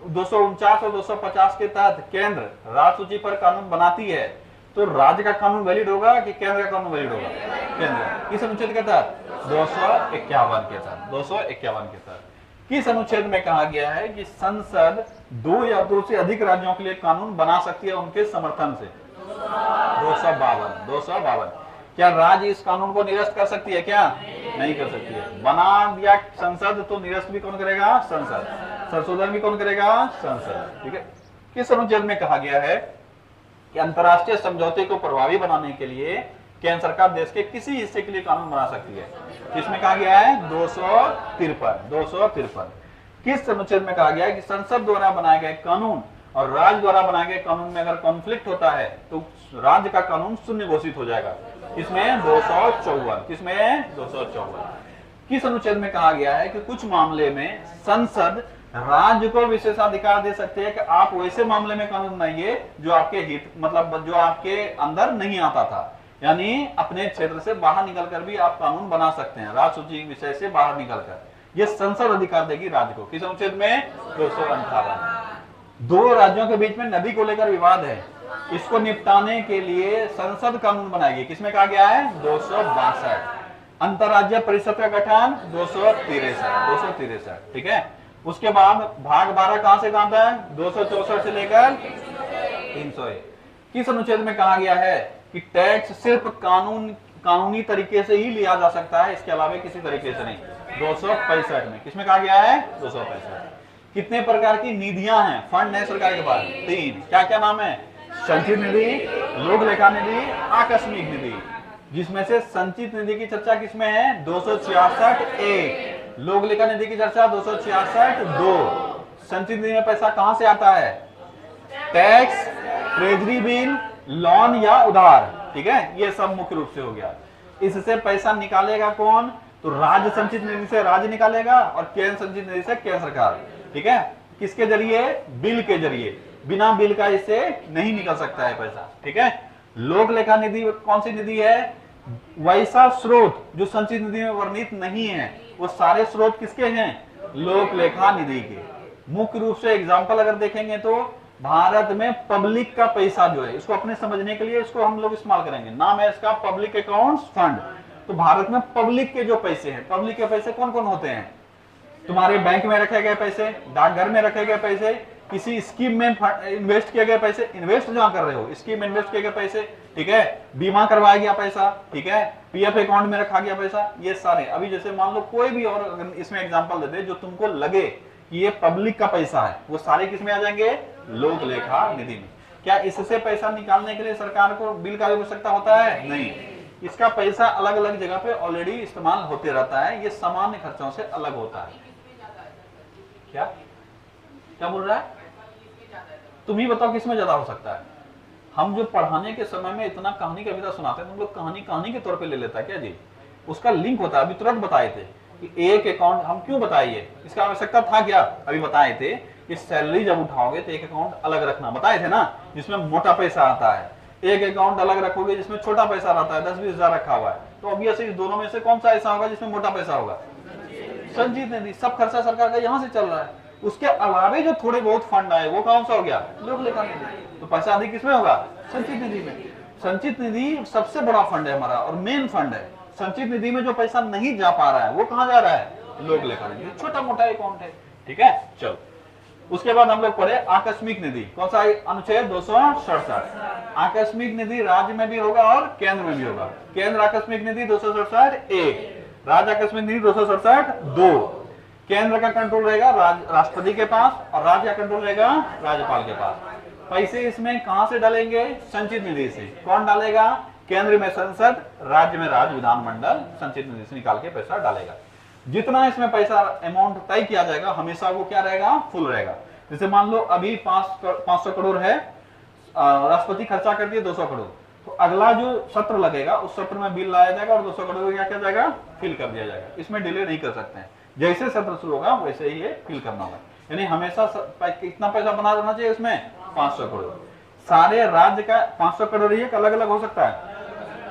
249 और 250 के तहत केंद्र राज्य सूची पर कानून बनाती है तो राज्य का कानून वैलिड होगा कि केंद्र का कानून वैलिड होगा? केंद्र। किस अनुच्छेद के तहत? 251 के तहत। 251 के तहत किस अनुच्छेद में कहा गया है कि संसद 2 या 2 से अधिक राज्यों के लिए कानून बना सकती है उनके समर्थन से? 252। क्या राज्य इस कानून को निरस्त कर सकती है? क्या नहीं कर सकती है। बना दिया संसद तो निरस्त भी कौन करेगा? संसद। संशोधन भी कौन करेगा? संसद, ठीक है। किस अनुच्छेद में कहा गया है कि अंतर्राष्ट्रीय समझौते को प्रभावी बनाने के लिए केंद्र सरकार देश के किसी हिस्से के लिए कानून बना सकती है? किसमें कहा गया है? 253। किस अनुच्छेद में कहा गया है कि संसद द्वारा बनाए गए कानून और राज्य द्वारा बनाए गए कानून में अगर कॉन्फ्लिक्ट होता है तो राज्य का कानून शून्य घोषित हो जाएगा? किसमें? 254। किसमें? 254। किस अनुच्छेद में कहा गया है कि कुछ मामले में संसद राज्य को विशेषाधिकार दे सकते हैं कि आप वैसे मामले में कानून बनाइए जो आपके हित, मतलब जो आपके अंदर नहीं आता था, यानी अपने क्षेत्र से बाहर निकलकर भी आप कानून बना सकते हैं, राज्य सूची विषय से बाहर निकलकर। ये संसद अधिकार देगी राज्य को। किस अनुच्छेद में? 258। 2 राज्यों के बीच में नदी को लेकर विवाद है, इसको निपटाने के लिए संसद कानून बनाएगी। किसमें कहा गया है? 262। अंतरराज्य परिषद का गठन 263। ठीक है। उसके बाद भाग 12 कहां से कहां तक? 264 से लेकर 301। किस अनुच्छेद में कहा गया है कि टैक्स सिर्फ कानूनी तरीके से ही लिया जा सकता है, इसके अलावा किसी तरीके से नहीं? 265 में। किसमें कहा गया है? 265। कितने प्रकार की निधियां हैं, फंड है सरकार के पास? 3। क्या क्या नाम है? संचित निधि, लोक लेखा निधि, आकस्मिक निधि। जिसमें से संचित निधि की चर्चा किसमें है? 266(1). लोक लेखा निधि की चर्चा 266(2). संचित निधि में पैसा कहां से आता है? टैक्स, ट्रेजरी बिल, लोन या उधार। ठीक है, ये सब मुख्य रूप से हो गया। इससे पैसा निकालेगा कौन? तो राज्य संचित निधि से राज्य निकालेगा और केंद्र संचित निधि से केंद्र सरकार। ठीक है, किसके जरिए? बिल के जरिए। बिना बिल का इससे नहीं निकल सकता है पैसा। ठीक है। लोक लेखा निधि कौन सी निधि है? वैसा स्रोत जो संचित निधि में वर्णित नहीं है, वो सारे स्रोत किसके हैं? लोक लेखा निधि के। मुख्य रूप से एग्जाम्पल अगर देखेंगे तो भारत में पब्लिक का पैसा जो है, इसको अपने समझने के लिए इसको हम लोग इस्तेमाल करेंगे। नाम है इसका पब्लिक अकाउंट्स फंड। तो भारत में पब्लिक के जो पैसे हैं, पब्लिक के पैसे कौन कौन होते हैं? तुम्हारे बैंक में रखे गए पैसे, डाकघर में रखे गए पैसे, किसी स्कीम में इन्वेस्ट किए गए पैसे, इन्वेस्ट जहां कर रहे हो स्कीम में इन्वेस्ट किए गए पैसे। ठीक है, बीमा करवाया गया पैसा। ठीक है, पीएफ अकाउंट में रखा गया पैसा। ये सारे, अभी जैसे मान लो कोई भी और इसमें एग्जांपल दे दे जो तुमको लगे कि ये पब्लिक का पैसा है, वो सारे किसमें आ जाएंगे? लोक लेखा निधि में। क्या इससे पैसा निकालने के लिए सरकार को बिल का आवश्यकता होता है? नहीं। इसका पैसा अलग अलग जगह पे ऑलरेडी इस्तेमाल होते रहता है, ये सामान्य खर्चों से अलग होता है। क्या क्या बोल रहा है? तुम ही बताओ किसमें ज्यादा हो सकता है? हम जो पढ़ाने के समय में इतना कहानी कविता सुनाते हैं, तुम लोग कहानी के तौर पे ले लेता है क्या जी? उसका लिंक होता है। अभी तुरंत बताए थे कि एक अकाउंट, हम क्यों बताइए, इसका आवश्यकता था क्या? अभी बताए थे कि सैलरी जब उठाओगे तो एक अकाउंट अलग रखना, बताए थे ना, जिसमें मोटा पैसा आता है। एक अकाउंट अलग रखोगे जिसमें छोटा पैसा रहता है, 10-20 हजार रखा हुआ है। तो ऑब्वियसली इस दोनों में से कौन सा ऐसा होगा जिसमें मोटा पैसा होगा? संचित निधि। सब खर्चा सरकार का यहां से चल रहा है। उसके अलावे जो थोड़े बहुत फंड आए वो कौन सा हो गया? लोक लेखा निधि। तो पैसा अधिक किसमें होगा? संचित निधि में। संचित निधि सबसे बड़ा फंड है हमारा और मेन फंड है। संचित निधि में जो पैसा नहीं जा पा रहा है वो कहां जा रहा है? लोक लेखा निधि। छोटा मोटा अकाउंट है। ठीक है, चलो। उसके बाद हम लोग पढ़े आकस्मिक निधि। कौन सा अनुच्छेद? 267। आकस्मिक निधि राज्य में भी होगा और केंद्र में भी होगा। केंद्र आकस्मिक निधि 267(1), राज्य आकस्मिक निधि 267(2). केंद्र का कंट्रोल रहेगा राष्ट्रपति के पास और राज्य का कंट्रोल रहेगा राज्यपाल के पास। पैसे इसमें कहां से डालेंगे? संचित निधि से। कौन डालेगा? केंद्र में संसद, राज्य में राज्य विधानमंडल संचित निधि से निकाल के पैसा डालेगा। जितना इसमें पैसा अमाउंट तय किया जाएगा हमेशा वो क्या रहेगा? फुल रहेगा। जैसे मान लो अभी 500 करोड़ है, राष्ट्रपति खर्चा कर दिए 200 करोड़, तो अगला जो सत्र लगेगा उस सत्र में बिल लाया जाएगा और 200 करोड़ क्या किया जाएगा? फिल कर दिया जाएगा। इसमें डिले नहीं कर सकते हैं। जैसे सत्र शुरू होगा वैसे ही ये फिल करना होगा। यानी हमेशा कितना पैसा बना रहना चाहिए इसमें? 500 करोड़। सारे राज्य का 500 करोड़ ही अलग अलग हो सकता है,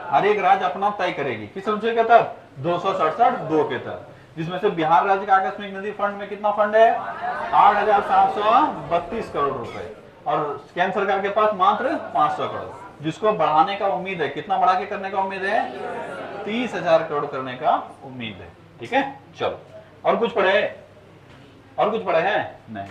हर एक राज्य अपना तय करेगी। किस अनुच्छेद के तहत? 267(2) के तहत। जिसमें से बिहार राज्य का आकस्मिक निधि फंड में कितना फंड है? 8,732 करोड़ रुपए और केंद्र सरकार के पास मात्र 500 करोड़, जिसको बढ़ाने का उम्मीद है। कितना बढ़ा के करने का उम्मीद है? 30,000 करोड़ करने का उम्मीद है। ठीक है, चलो। और कुछ पढ़े हैं? नहीं।